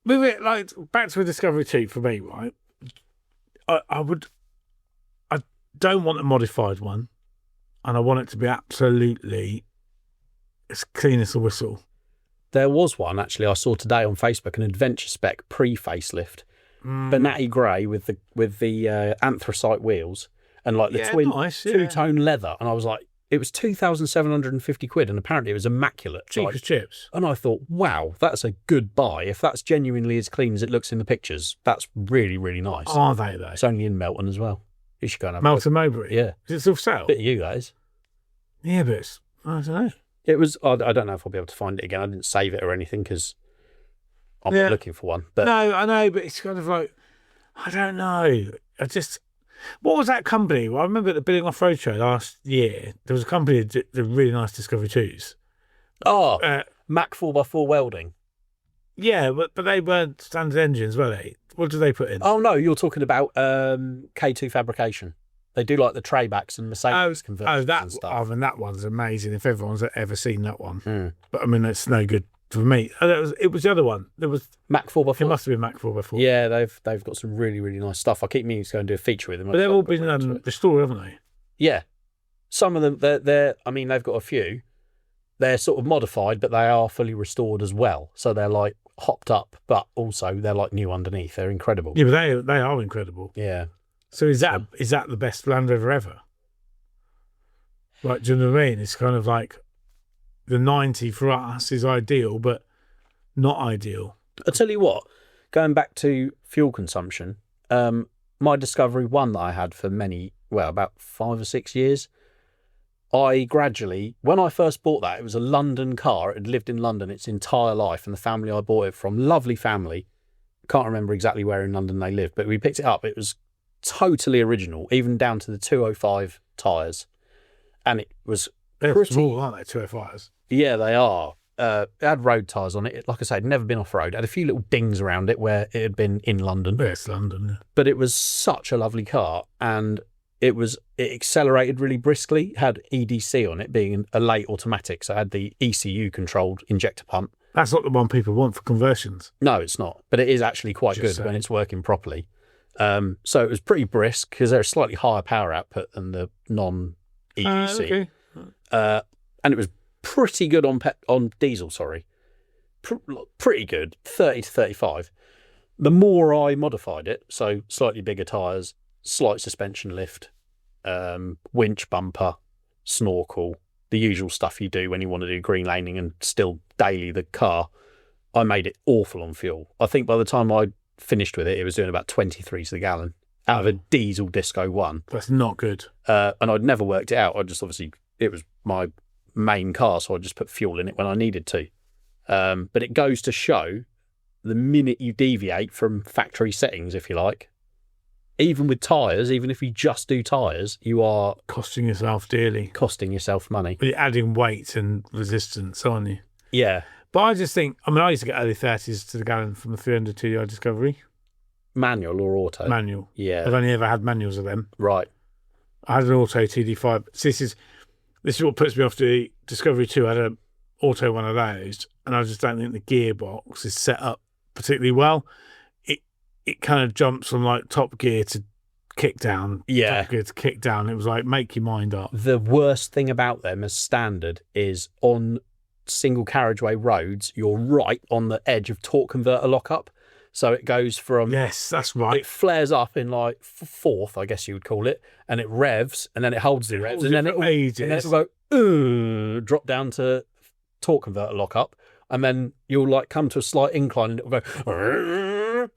like, back to a Discovery 2 for me, right? I don't want a modified one, and I want it to be absolutely as clean as a whistle. There was one, actually, I saw today on Facebook, an adventure spec pre-facelift. Banati grey with the anthracite wheels and like the twin two-tone leather. And I was like, it was 2,750 quid, and apparently it was immaculate. Cheap as chips. And I thought, wow, that's a good buy. If that's genuinely as clean as it looks in the pictures, that's really, really nice. Are they, though? It's only in Melton as well. You should go and have Melton Mowbray? Yeah. Is it still sale? Bit of you guys. Yeah, but I don't know. It was, I don't know if I'll be able to find it again. I didn't save it or anything because I'm looking for one. But no, I know, but it's kind of like, I don't know. What was that company? Well, I remember at the Bidding Off-Road show last year, there was a company that did the really nice Discovery 2s. Oh, Mac 4x4 welding. Yeah, but they weren't standard engines, were they? What did they put in? Oh, no, you're talking about K2 fabrication. They do like the tray backs and Mercedes conversions and stuff. I mean, that one's amazing if everyone's ever seen that one. But I mean, it's no good for me. It was the other one. There was Mac 4x4. It must have been Mac 4x4. Yeah, they've got some really, really nice stuff. I keep meaning to go and do a feature with them. But they've all been restored, haven't they? Yeah. Some of them, they've got a few. They're sort of modified, but they are fully restored as well. So they're like hopped up, but also they're like new underneath. They're incredible. Yeah, but they are incredible. Yeah. So is that the best Land Rover ever? Like, do you know what I mean? It's kind of like the 90 for us is ideal, but not ideal. I'll tell you what, going back to fuel consumption, my Discovery 1 that I had for about 5 or 6 years, I gradually, when I first bought that, it was a London car. It had lived in London its entire life, and the family I bought it from, lovely family, can't remember exactly where in London they lived, but we picked it up. It was totally original, even down to the 205 tyres. And it was They're small, aren't they, 205s? Yeah, they are. It had road tyres on it. Like I said, never been off-road. It had a few little dings around it where it had been in London. Yeah, it's London. But it was such a lovely car, and it accelerated really briskly. It had EDC on it, being a late automatic, so it had the ECU-controlled injector pump. That's not the one people want for conversions. No, it's not. But it is actually quite good when it's working properly. So it was pretty brisk because they're a slightly higher power output than the non-EDC. Okay. And it was pretty good on diesel, pretty good, 30 to 35. The more I modified it, so slightly bigger tyres, slight suspension lift, winch bumper, snorkel, the usual stuff you do when you want to do green laning and still daily the car, I made it awful on fuel. I think by the time I finished with it, it was doing about 23 to the gallon out of a diesel Disco 1. That's not good. And I'd never worked it out. It was my main car, so I just put fuel in it when I needed to. But it goes to show the minute you deviate from factory settings, if you like, even with tyres, even if you just do tyres, you are Costing yourself dearly. costing yourself money. But you're adding weight and resistance, aren't you? Yeah. But I just think, I used to get early 30s to the gallon from the 300 TDI Discovery. Manual or auto? Manual. Yeah. I've only ever had manuals of them. Right. I had an auto TD5. So this is what puts me off the Discovery 2. I had an auto one of those, and I just don't think the gearbox is set up particularly well. It kind of jumps from like top gear to kick down. Yeah. Top gear to kick down. It was like, make your mind up. The worst thing about them as standard is on single carriageway roads, you're right on the edge of torque converter lockup. So it goes from... Yes, that's right. It flares up in like fourth, I guess you would call it, and it revs, and then it holds the revs, and then it'll go, drop down to torque converter lockup, and then you'll like come to a slight incline, and it'll go...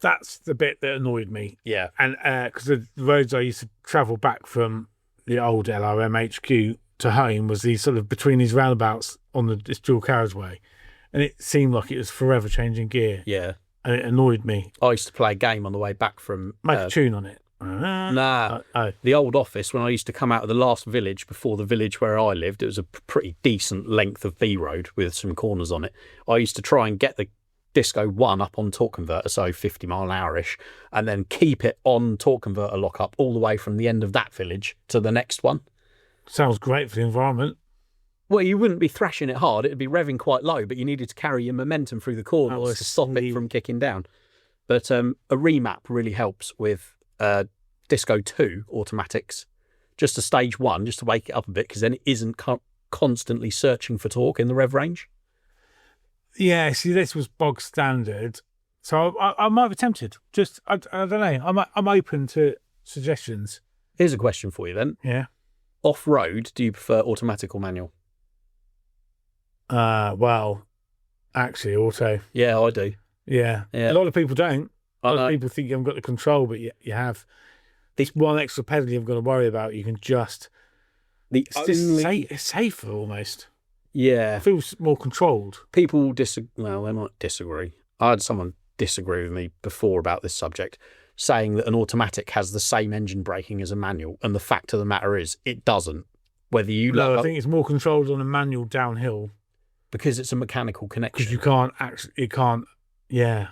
That's the bit that annoyed me. Yeah. And because the roads I used to travel back from the old LRM HQ to home was these sort of between these roundabouts on this dual carriageway, and it seemed like it was forever changing gear. Yeah. And it annoyed me. I used to play a game on the way back from... Make a tune on it. The old office, when I used to come out of the last village before the village where I lived, it was a pretty decent length of B road with some corners on it. I used to try and get the Disco 1 up on torque converter, so 50 mile an hour-ish, and then keep it on torque converter lockup all the way from the end of that village to the next one. Sounds great for the environment. Well, you wouldn't be thrashing it hard. It'd be revving quite low, but you needed to carry your momentum through the corners to stop it from kicking down. But a remap really helps with Disco 2 automatics, just a stage 1, just to wake it up a bit, because then it isn't constantly searching for torque in the rev range. Yeah, see, this was bog standard, so I might be tempted. Just I don't know. I'm open to suggestions. Here's a question for you then. Yeah. Off road, do you prefer automatic or manual? Well, actually, auto. Yeah, I do. Yeah. A lot of people don't. A lot of people think you haven't got the control, but you have. This one extra pedal you've got to worry about. You can just. It's safer almost. Yeah. It feels more controlled. People well, they might disagree. I had someone disagree with me before about this subject, saying that an automatic has the same engine braking as a manual, and the fact of the matter is, it doesn't. Whether you I think it's more controlled on a manual downhill because it's a mechanical connection. Because you can't. Yeah.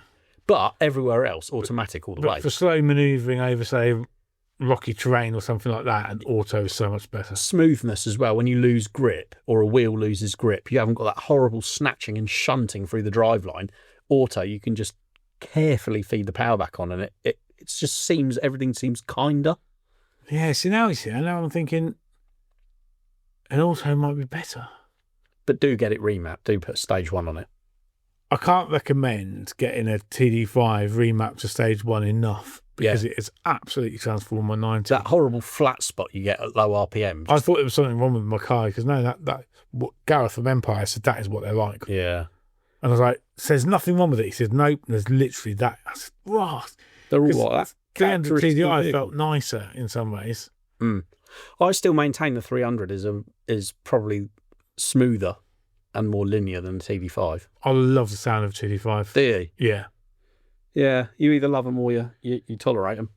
But everywhere else, automatic all the way. For slow manoeuvring over, say, rocky terrain or something like that, and auto is so much better. Smoothness as well. When you lose grip or a wheel loses grip, you haven't got that horrible snatching and shunting through the driveline. Auto, you can just carefully feed the power back on, and it just seems, everything seems kinder. Yeah, see, now I'm thinking an auto might be better. But do get it remapped. Do put stage 1 on it. I can't recommend getting a TD5 remapped to stage 1 enough. Because it has absolutely transformed my 90. That horrible flat spot you get at low RPM. I thought there was something wrong with my car because that what Gareth from Empire said that is what they're like. Yeah. And I was like, there's nothing wrong with it. He said, nope, there's literally that. I said, wow. They're all like that. 300 TDI felt nicer in some ways. I still maintain the 300 is probably smoother and more linear than the TD5. I love the sound of TD5. Do you? Yeah. Yeah, you either love them or you tolerate them.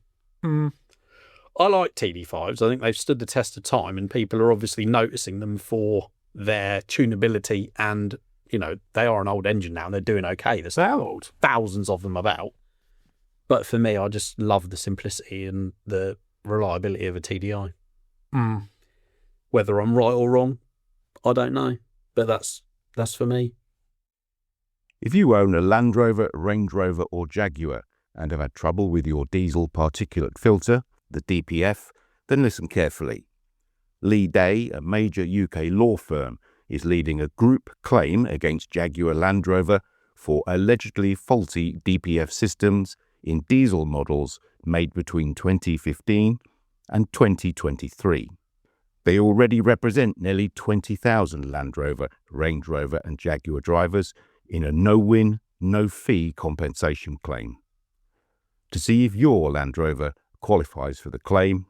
I like TD5s. I think they've stood the test of time, and people are obviously noticing them for their tunability, and, you know, they are an old engine now and they're doing okay. There's thousands of them about. But for me, I just love the simplicity and the reliability of a TDI. Whether I'm right or wrong, I don't know. But that's for me. If you own a Land Rover, Range Rover or Jaguar and have had trouble with your diesel particulate filter, the DPF, then listen carefully. Lee Day, a major UK law firm, is leading a group claim against Jaguar Land Rover for allegedly faulty DPF systems in diesel models made between 2015 and 2023. They already represent nearly 20,000 Land Rover, Range Rover and Jaguar drivers in a no-win, no-fee compensation claim. To see if your Land Rover qualifies for the claim,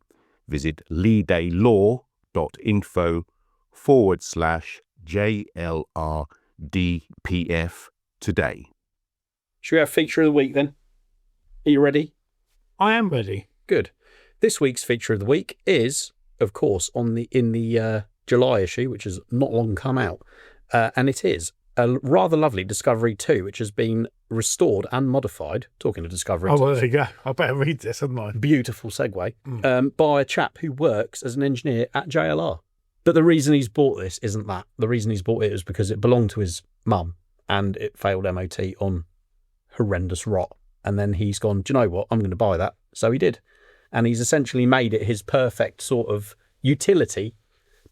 visit leedaylaw.info/JLRDPF today. Should we have feature of the week then? Are you ready? I am ready. Good. This week's feature of the week is, of course, in the July issue, which has not long come out, and it is a rather lovely Discovery 2, which has been restored and modified. Talking of Discovery, Oh, well, there you go. I better read this, hadn't I? beautiful segue, by a chap who works as an engineer at JLR. But the reason he's bought this isn't that. The reason he's bought it is because it belonged to his mum and it failed MOT on horrendous rot. And then he's gone, do you know what? I'm going to buy that. So he did. And he's essentially made it his perfect sort of utility,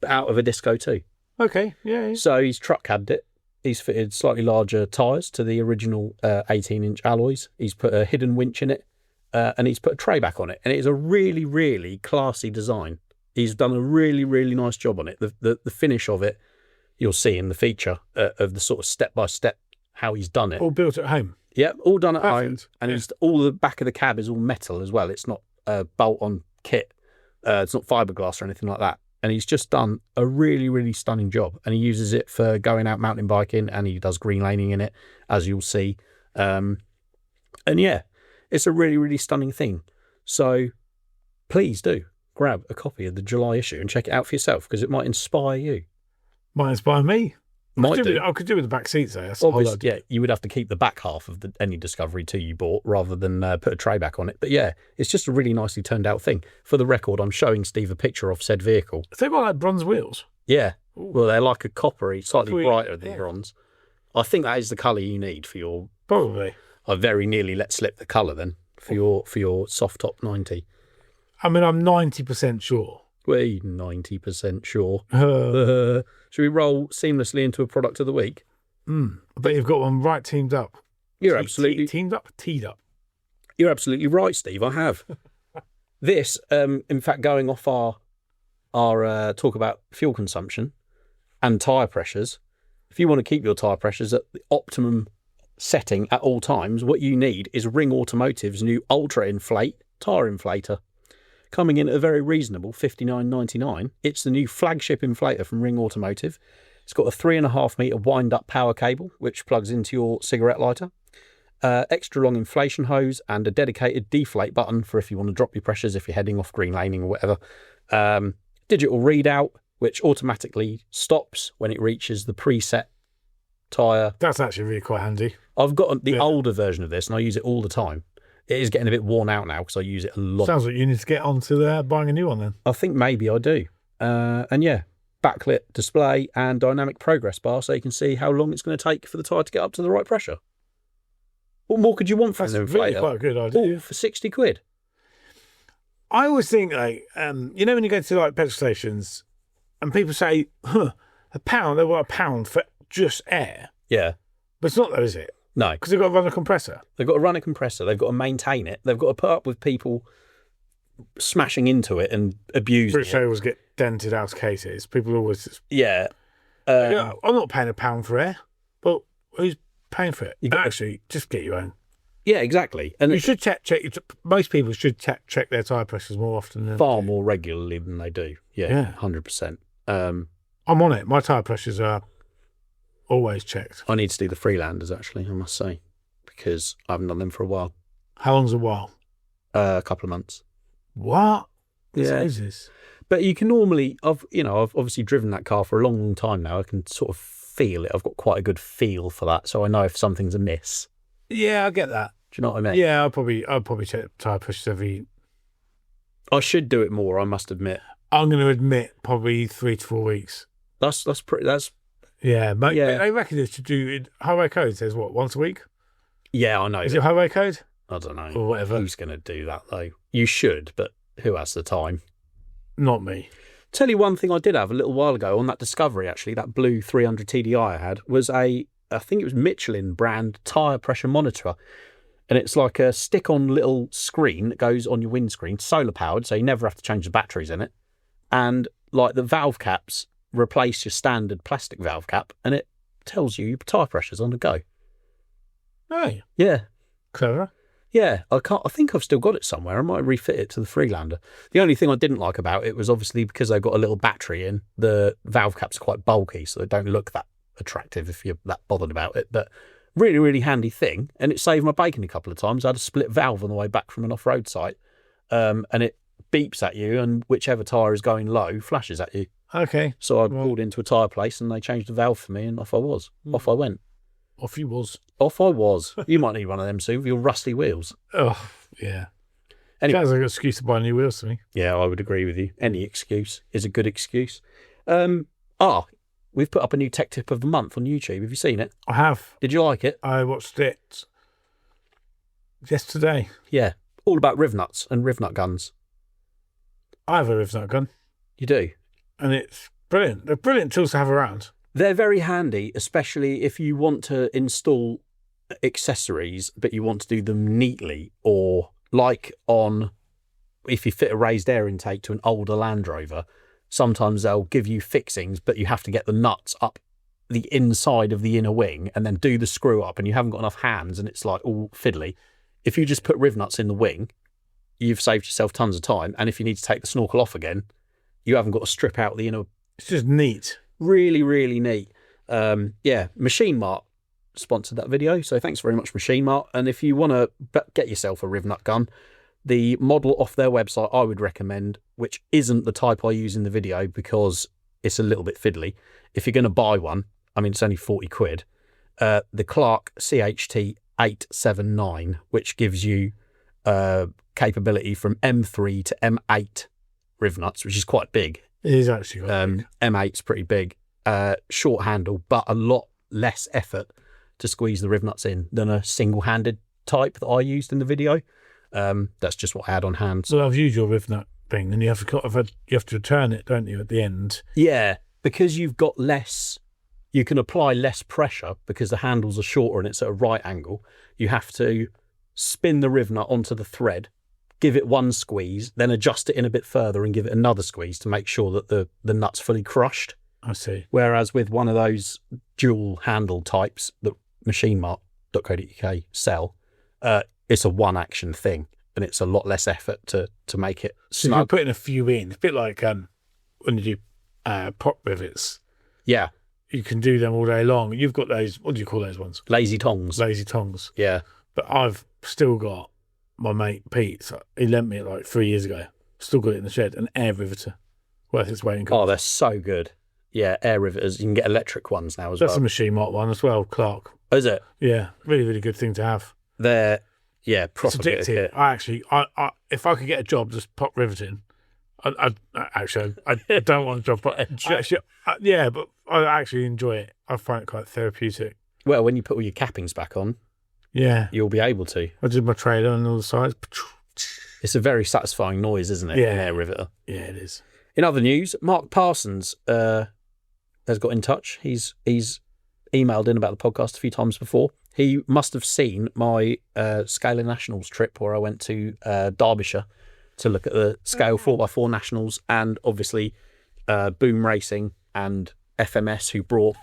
but out of a Disco 2. Okay, yeah. So he's truck cabbed it. He's fitted slightly larger tyres to the original 18-inch alloys. He's put a hidden winch in it, and he's put a tray back on it. And it is a really, really classy design. He's done a really, really nice job on it. The finish of it, you'll see in the feature of the sort of step-by-step how he's done it. All built at home. Yeah, all done at home. Perfect. And it's all the back of the cab is all metal as well. It's not a bolt-on kit. It's not fiberglass or anything like that. And he's just done a really, really stunning job. And he uses it for going out mountain biking, and he does green laning in it, as you'll see. And yeah, it's a really, really stunning thing. So please do grab a copy of the July issue and check it out for yourself, because it might inspire you. Might inspire me. Might do. I could do with the back seats though. That's the whole Obviously, idea. yeah, you would have to keep the back half of any Discovery 2 you bought rather than put a tray back on it. But yeah, it's just a really nicely turned out thing. For the record, I'm showing Steve a picture of said vehicle. Have they got like bronze wheels? Yeah, well, they're like a coppery, slightly Sweet. brighter than Yeah. bronze. I think that is the colour you need for your. Probably. I very nearly let slip the colour then for your soft top 90. I mean, I'm 90% sure. We're 90% sure. I Should we roll seamlessly into a product of the week? bet you've got one right teamed up. You're absolutely teamed up, teed up. You're absolutely right, Steve. I have. This, in fact, going off our talk about fuel consumption and tyre pressures, if you want to keep your tyre pressures at the optimum setting at all times, what you need is Ring Automotive's new Ultra Inflate tyre inflator. Coming in at a very reasonable $59.99. It's the new flagship inflator from Ring Automotive. It's got a 3.5 metre wind-up power cable, which plugs into your cigarette lighter. Extra long inflation hose and a dedicated deflate button for if you want to drop your pressures if you're heading off green laning or whatever. Digital readout, which automatically stops when it reaches the preset tyre. That's actually really quite handy. I've got the older version of this and I use it all the time. It is getting a bit worn out now because I use it a lot. Sounds like you need to get on to buying a new one then. I think maybe I do. And yeah, backlit display and dynamic progress bar so you can see how long it's going to take for the tyre to get up to the right pressure. What more could you want from That's an really inflator? quite a good idea. All for 60 quid. I always think, like, you know, when you go to like petrol stations and people say, a pound, they want £1 for just air. Yeah. But it's not though, is it? No. Because they've got to run a compressor. They've got to run a compressor. They've got to maintain it. They've got to put up with people smashing into it and abusing British it. always get dented out of cases. People always... Yeah. I'm not paying £1 for air, but who's paying for it? You got- Actually, just get your own. Yeah, exactly. And You should check. Most people should check their tyre pressures more often than far more regularly than they do. Yeah. 100%. I'm on it. My tyre pressures are always checked. I need to do the Freelanders, actually, I must say, because I haven't done them for a while. How long's a while? A couple of months. What? Yeah. Is this? But you can normally, I've obviously driven that car for a long, long time now. I can sort of feel it. I've got quite a good feel for that, so I know if something's amiss. Yeah, I get that. Do you know what I mean? Yeah, I'll probably check tyre pressures every. I should do it more, I must admit. I'm going to admit probably 3 to 4 weeks. That's pretty. That's Yeah, mate. Yeah. They reckon it should do it. Highway code says what, once a week? yeah, I know. Is it highway code I don't know. or whatever? Who's going to do that though? You should, but who has the time? Not me. Tell you one thing I did have a little while ago on that Discovery, actually, that blue 300 TDI I had, was I think it was Michelin brand tyre pressure monitor. And it's like a stick-on little screen that goes on your windscreen, solar powered, so you never have to change the batteries in it. And like the valve caps replace your standard plastic valve cap, and it tells you your tyre pressures on the go. Hey, Yeah. clever. Yeah, I think I've still got it somewhere. I might refit it to the Freelander. The only thing I didn't like about it was obviously because they've got a little battery in, the valve caps are quite bulky, so they don't look that attractive if you're that bothered about it. But really, really handy thing. And it saved my bacon a couple of times. I had a split valve on the way back from an off-road site. And it beeps at you, and whichever tyre is going low flashes at you. Okay. So I pulled into a tyre place and they changed the valve for me, and off I was. Off I went. Off you was. Off I was. You might need one of them soon with your rusty wheels. Oh, yeah. Anyway. Sounds like an excuse to buy new wheels to me. Yeah, I would agree with you. Any excuse is a good excuse. We've put up a new tech tip of the month on YouTube. Have you seen it? I have. Did you like it? I watched it yesterday. Yeah. All about riv nuts and riv nut guns. I have a riv nut gun. You do? And it's brilliant. They're brilliant tools to have around. They're very handy, especially if you want to install accessories, but you want to do them neatly, or like if you fit a raised air intake to an older Land Rover, sometimes they'll give you fixings, but you have to get the nuts up the inside of the inner wing and then do the screw up, and you haven't got enough hands and it's like all fiddly. If you just put riv nuts in the wing, you've saved yourself tons of time. And if you need to take the snorkel off again, you haven't got to strip out the inner. It's just neat. Really, really neat. Machine Mart sponsored that video, so thanks very much, Machine Mart. And if you want to get yourself a riv nut gun, the model off their website I would recommend, which isn't the type I use in the video because it's a little bit fiddly. If you're going to buy one, I mean, it's only 40 quid. The Clark CHT 879, which gives you capability from M3 to M8 riv nuts, which is quite big. It is actually quite big. M8's pretty big. Short handle, but a lot less effort to squeeze the riv nuts in than a single-handed type that I used in the video. That's just what I had on hand. So I've used your riv nut thing, and you have to return it, don't you, at the end? Yeah, because you've got less. You can apply less pressure because the handles are shorter and it's at a right angle. You have to spin the riv nut onto the thread, give it one squeeze, then adjust it in a bit further and give it another squeeze to make sure that the nut's fully crushed. I see. Whereas with one of those dual handle types that machinemart.co.uk sell, it's a one action thing and it's a lot less effort to make it So if you're putting a few in, it's a bit like when you do pop rivets. Yeah. You can do them all day long. You've got those, what do you call those ones? Lazy tongs. Lazy tongs. Yeah. But I've still got my mate Pete, so he lent me it like 3 years ago. Still got it in the shed, an air riveter. Worth its weight in gold. Oh, they're so good. Yeah, air riveters. You can get electric ones now as That's well. a Machine Mart one as well, Clark. Oh, is it? Yeah, really, really good thing to have. They're, It's proper bit of addictive. kit. I if I could get a job just pop riveting, I don't want a job. But but I actually enjoy it. I find it quite therapeutic. Well, when you put all your cappings back on, Yeah, you'll be able to. I did my trailer on all the sides. It's a very satisfying noise, isn't it? Yeah. An air riveter. Yeah, it is. In other news, Mark Parsons has got in touch. He's emailed in about the podcast a few times before. He must have seen my Scale Nationals trip where I went to Derbyshire to look at the Scale 4x4 Nationals, and obviously Boom Racing and FMS, who brought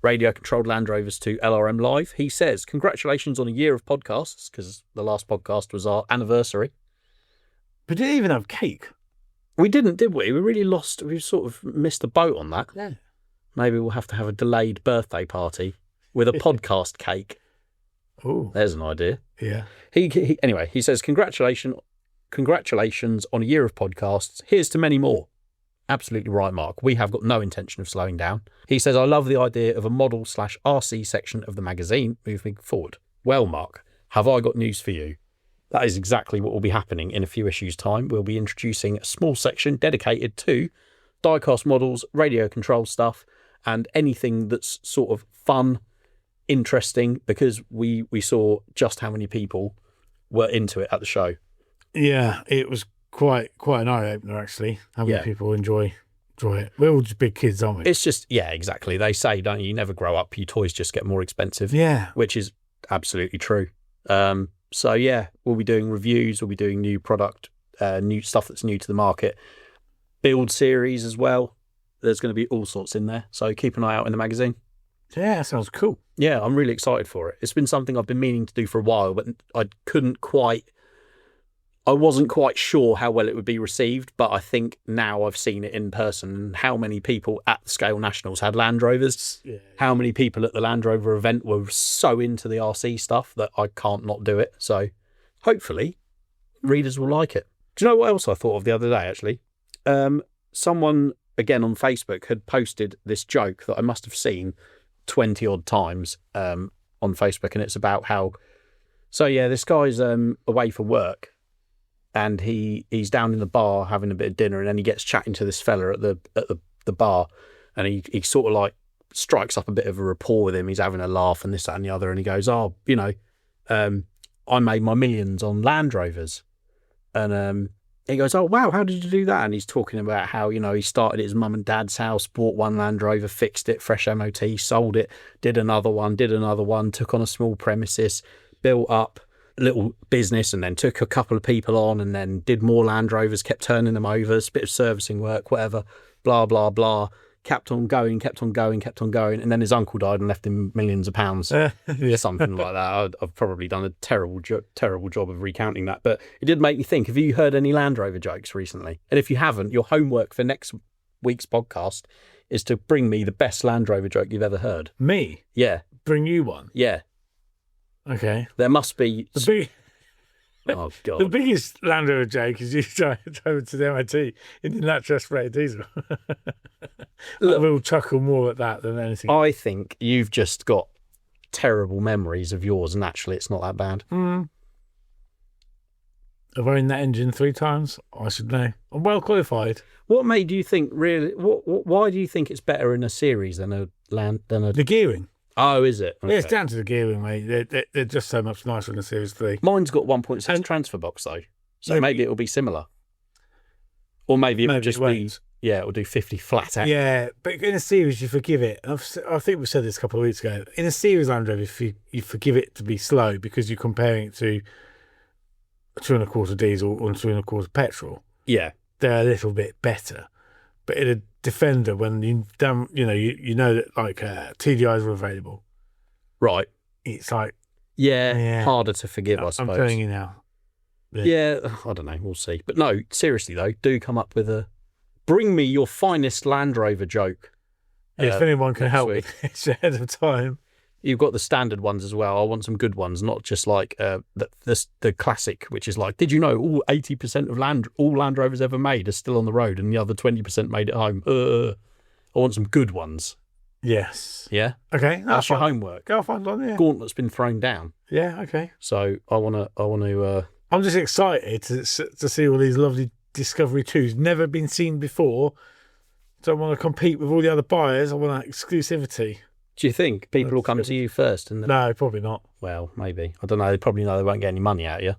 radio-controlled Land Rovers to LRM Live. He says, congratulations on a year of podcasts, because the last podcast was our anniversary. We didn't even have cake. We didn't, did we? We sort of missed the boat on that. Yeah. Maybe we'll have to have a delayed birthday party with a podcast cake. Oh, There's an idea. yeah. Anyway, he says, congratulations on a year of podcasts. Here's to many more. Absolutely right, Mark. We have got no intention of slowing down. He says, I love the idea of a model/RC section of the magazine moving forward. Well, Mark, have I got news for you? That is exactly what will be happening in a few issues' time. We'll be introducing a small section dedicated to die-cast models, radio control stuff, and anything that's sort of fun, interesting, because we saw just how many people were into it at the show. Yeah, it was quite an eye-opener, actually, how many Yeah. people enjoy it. We're all just big kids, aren't we? It's just, yeah, exactly. They say, don't you? You never grow up. Your toys just get more expensive. Yeah. Which is absolutely true. So yeah, we'll be doing reviews. We'll be doing new product, new stuff that's new to the market. Build series as well. There's going to be all sorts in there. So keep an eye out in the magazine. Yeah, that sounds cool. Yeah, I'm really excited for it. It's been something I've been meaning to do for a while, but I wasn't quite sure how well it would be received, but I think now I've seen it in person and how many people at the Scale Nationals had Land Rovers. Yeah. How many people at the Land Rover event were so into the RC stuff that I can't not do it. So hopefully readers will like it. Do you know what else I thought of the other day, actually? Someone, again, on Facebook had posted this joke that I must have seen 20 odd times on Facebook, and it's about how, so yeah, this guy's away for work, and he's down in the bar having a bit of dinner, and then he gets chatting to this fella at the bar, and he sort of like strikes up a bit of a rapport with him. He's having a laugh and this, that and the other, and he goes, oh, you know, I made my millions on Land Rovers. And he goes, oh, wow, how did you do that? And he's talking about how, you know, he started at his mum and dad's house, bought one Land Rover, fixed it, fresh MOT, sold it, did another one, took on a small premises, built up a little business, and then took a couple of people on, and then did more Land Rovers, kept turning them over, a bit of servicing work, whatever, blah, blah, blah. Kept on going. And then his uncle died and left him millions of pounds. Something like that. I've probably done a terrible job of recounting that. But it did make me think, have you heard any Land Rover jokes recently? And if you haven't, your homework for next week's podcast is to bring me the best Land Rover joke you've ever heard. Me? Yeah. Bring you one? Yeah. Okay. There must be... Oh, God. The biggest Land Rover joke is you drove to the MOT in the natural aspirated diesel. Look, we'll chuckle more at that than anything. I think you've just got terrible memories of yours, and actually it's not that bad. I've owned that engine 3 times. I should know. I'm well qualified. What made you think, really, why do you think it's better in a series than The gearing. Oh, is it? Okay. Yeah, it's down to the gearing, mate. They're just so much nicer in the Series 3. Mine's got 1.6 transfer box, though. So yeah, maybe it'll be similar. Or maybe it'll just it be, yeah, it'll do 50 flat out. Yeah, but in a series, you forgive it. I think we said this a couple of weeks ago. In a series Land Rover, if you forgive it to be slow because you're comparing it to a 2.25 diesel or 2.25 petrol. Yeah. They're a little bit better. But in a Defender, when you know that like TDIs are available, right? It's like harder to forgive, I suppose. I'm telling you now. Yeah, I don't know. We'll see. But no, seriously though, do come up with bring me your finest Land Rover joke. If anyone can help with it ahead of time. You've got the standard ones as well. I want some good ones, not just like the classic, which is like, did you know all 80% of all Land Rovers ever made are still on the road, and the other 20% made it home. I want some good ones. Yes. Yeah. Okay. That's your homework. Go find one. Yeah. Gauntlet's been thrown down. Yeah. Okay. So I want to. I'm just excited to see all these lovely Discovery 2s, never been seen before. Don't want to compete with all the other buyers. I want that exclusivity. Do you think people will come to you first? No, probably not. Well, maybe. I don't know. They probably know they won't get any money out of you.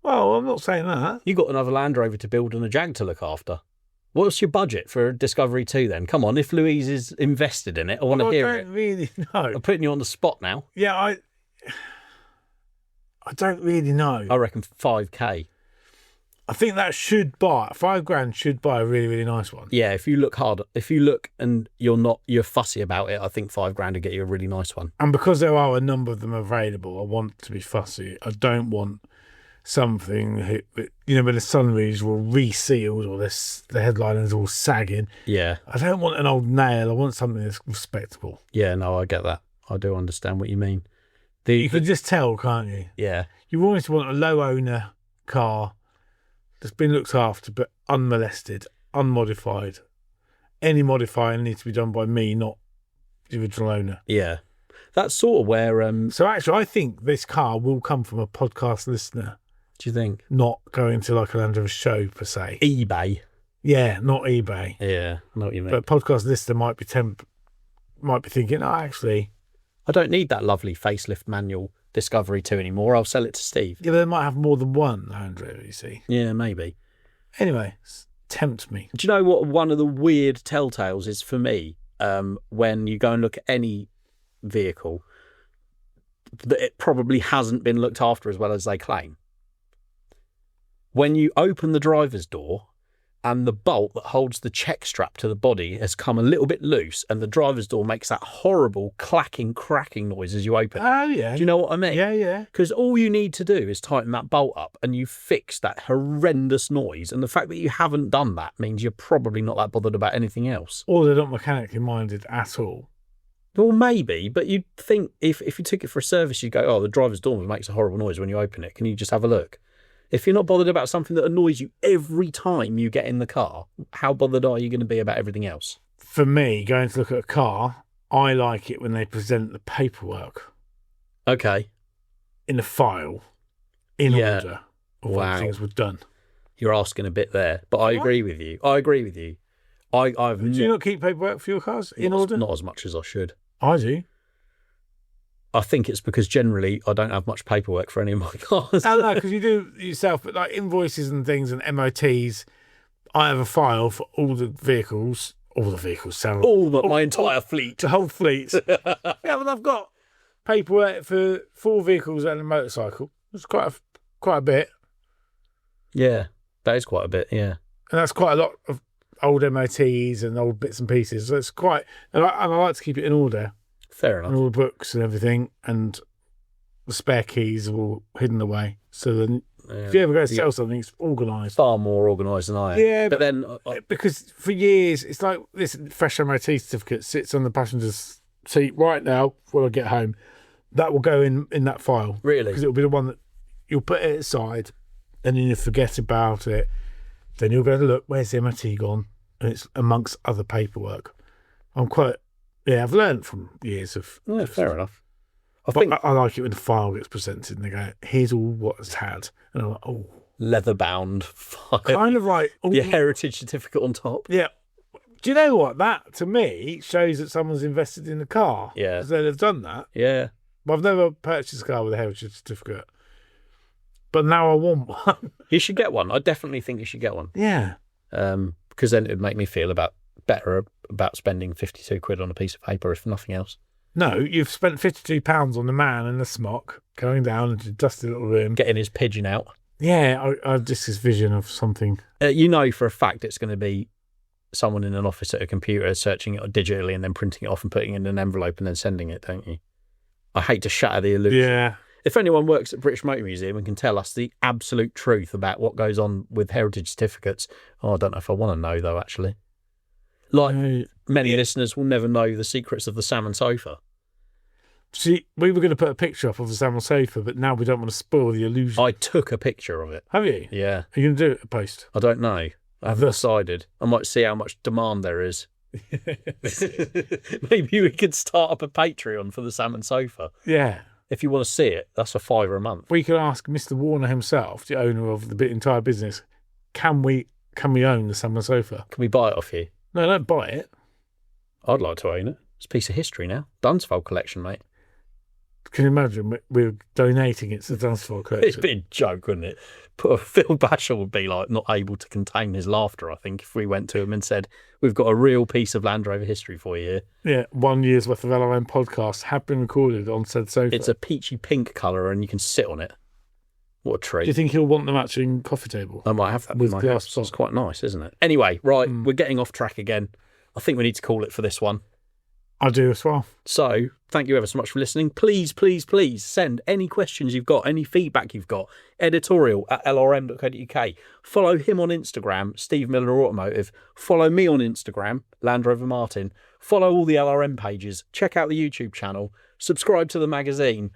Well, I'm not saying that. You got another Land Rover to build and a Jag to look after. What's your budget for Discovery 2 then? Come on, if Louise is invested in it, I want to hear it. I don't really know. I'm putting you on the spot now. Yeah, I don't really know. I reckon 5k. I think that should buy $5,000 should buy a really, really nice one. Yeah, if you look and you're fussy about it, I think $5,000 would get you a really nice one. And because there are a number of them available, I want to be fussy. I don't want something when the sunroofs were resealed or the headliners all sagging. Yeah. I don't want an old nail. I want something that's respectable. Yeah, no, I get that. I do understand what you mean. You can just tell, can't you? Yeah. You always want a low owner car that's been looked after but unmolested, unmodified. Any modifying needs to be done by me, not the original owner. Yeah. That's sort of where... So actually, I think this car will come from a podcast listener. Do you think? Not going to like a Land Rover show, per se. eBay. Yeah, not eBay. Yeah, I know what you mean. But podcast listener might be thinking, oh, actually... I don't need that lovely facelift manual Discovery 2 anymore. I'll sell it to Steve. Yeah, but they might have more than one Land Rover, you see. Yeah, maybe. Anyway, tempt me. Do you know what one of the weird telltales is for me? When you go and look at any vehicle, that it probably hasn't been looked after as well as they claim. When you open the driver's door and the bolt that holds the check strap to the body has come a little bit loose and the driver's door makes that horrible clacking, cracking noise as you open it. Oh, yeah. Do you know what I mean? Yeah, yeah. Because all you need to do is tighten that bolt up and you fix that horrendous noise. And the fact that you haven't done that means you're probably not that bothered about anything else. Or they're not mechanically minded at all. Well, maybe, but you'd think if you took it for a service, you'd go, oh, the driver's door makes a horrible noise when you open it. Can you just have a look? If you're not bothered about something that annoys you every time you get in the car, how bothered are you going to be about everything else? For me, going to look at a car, I like it when they present the paperwork Okay. in a file, in Yeah. order of Wow. when things were done. You're asking a bit there, but I agree with you. I've Do you not keep paperwork for your cars in order? Not as much as I should. I do. I think it's because generally I don't have much paperwork for any of my cars. No, because you do yourself, but like invoices and things and MOTs, I have a file for all the vehicles. My entire fleet. The whole fleet. Yeah, but I've got paperwork for 4 vehicles and a motorcycle. It's quite a bit. Yeah, that is quite a bit, yeah. And that's quite a lot of old MOTs and old bits and pieces. So it's quite, and I like to keep it in order. Fair And enough. all the books and everything, and the spare keys are all hidden away. So then, if you ever go to sell something, it's organised. Far more organised than I am. Yeah, but then because for years, it's like this fresh MOT certificate sits on the passenger's seat right now when I get home. That will go in that file. Really? Because it'll be the one that you'll put it aside, and then you forget about it. Then you'll go to look, where's the MOT gone? And it's amongst other paperwork. I've learned from years of... yeah, fair enough. I like it when the file gets presented and they go, here's all what it's had. And I'm like, oh. Leather bound file. Kind of like... Your heritage certificate on top. Yeah. Do you know what? That, to me, shows that someone's invested in the car. Yeah. Because they've done that. Yeah. But I've never purchased a car with a heritage certificate. But now I want one. You should get one. I definitely think you should get one. Yeah. Because then it would make me feel better about spending 52 quid on a piece of paper, if nothing else. No, you've spent £52 on the man in the smock going down into a dusty little room. Getting his pigeon out. Yeah, I just this vision of something. You know for a fact it's going to be someone in an office at a computer searching it digitally and then printing it off and putting it in an envelope and then sending it, don't you? I hate to shatter the illusion. Yeah. If anyone works at British Motor Museum and can tell us the absolute truth about what goes on with heritage certificates, I don't know if I want to know, though, actually. Like many listeners will never know the secrets of the salmon sofa. See, we were going to put a picture up of the salmon sofa, but now we don't want to spoil the illusion. I took a picture of it. Have you? Yeah. Are you going to do a post? I don't know. I haven't decided. I might see how much demand there is. Maybe we could start up a Patreon for the salmon sofa. Yeah. If you want to see it, that's £5 a month. We could ask Mr. Warner himself, the owner of the entire business, can we own the salmon sofa? Can we buy it off you? No, don't buy it. I'd like to own it. It's a piece of history now. Dunsfold collection, mate. Can you imagine we're donating it to the Dunsfold collection? It'd be a joke, wouldn't it? Phil Bashall would be like not able to contain his laughter, I think, if we went to him and said, we've got a real piece of Land Rover history for you here. Yeah, 1 year's worth of LRM podcasts have been recorded on said sofa. It's a peachy pink colour and you can sit on it. What a treat. Do you think he'll want the matching coffee table? I might have that with in my glass house. top? It's quite nice, isn't it? Anyway, right, we're getting off track again. I think we need to call it for this one. I do as well. So, thank you ever so much for listening. Please, please, please send any questions you've got, any feedback you've got, editorial at lrm.co.uk. Follow him on Instagram, Steve Miller Automotive. Follow me on Instagram, Land Rover Martin. Follow all the LRM pages. Check out the YouTube channel. Subscribe to the magazine.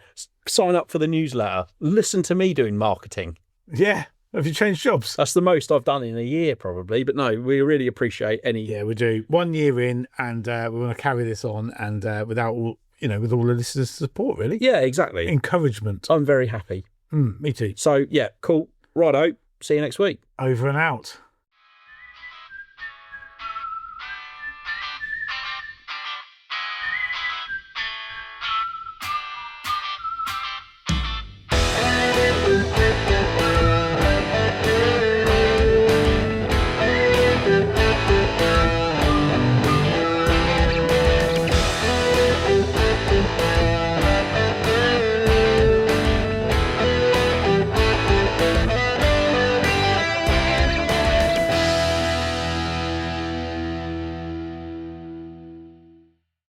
Sign up for the newsletter. Listen to me doing marketing. Yeah. Have you changed jobs? That's the most I've done in a year, probably. But no, we really appreciate any. Yeah, we do. 1 year in, and we want to carry this on, and with all the listeners' support, really. Yeah, exactly. Encouragement. I'm very happy. Me too. So, yeah, cool. Righto. See you next week. Over and out.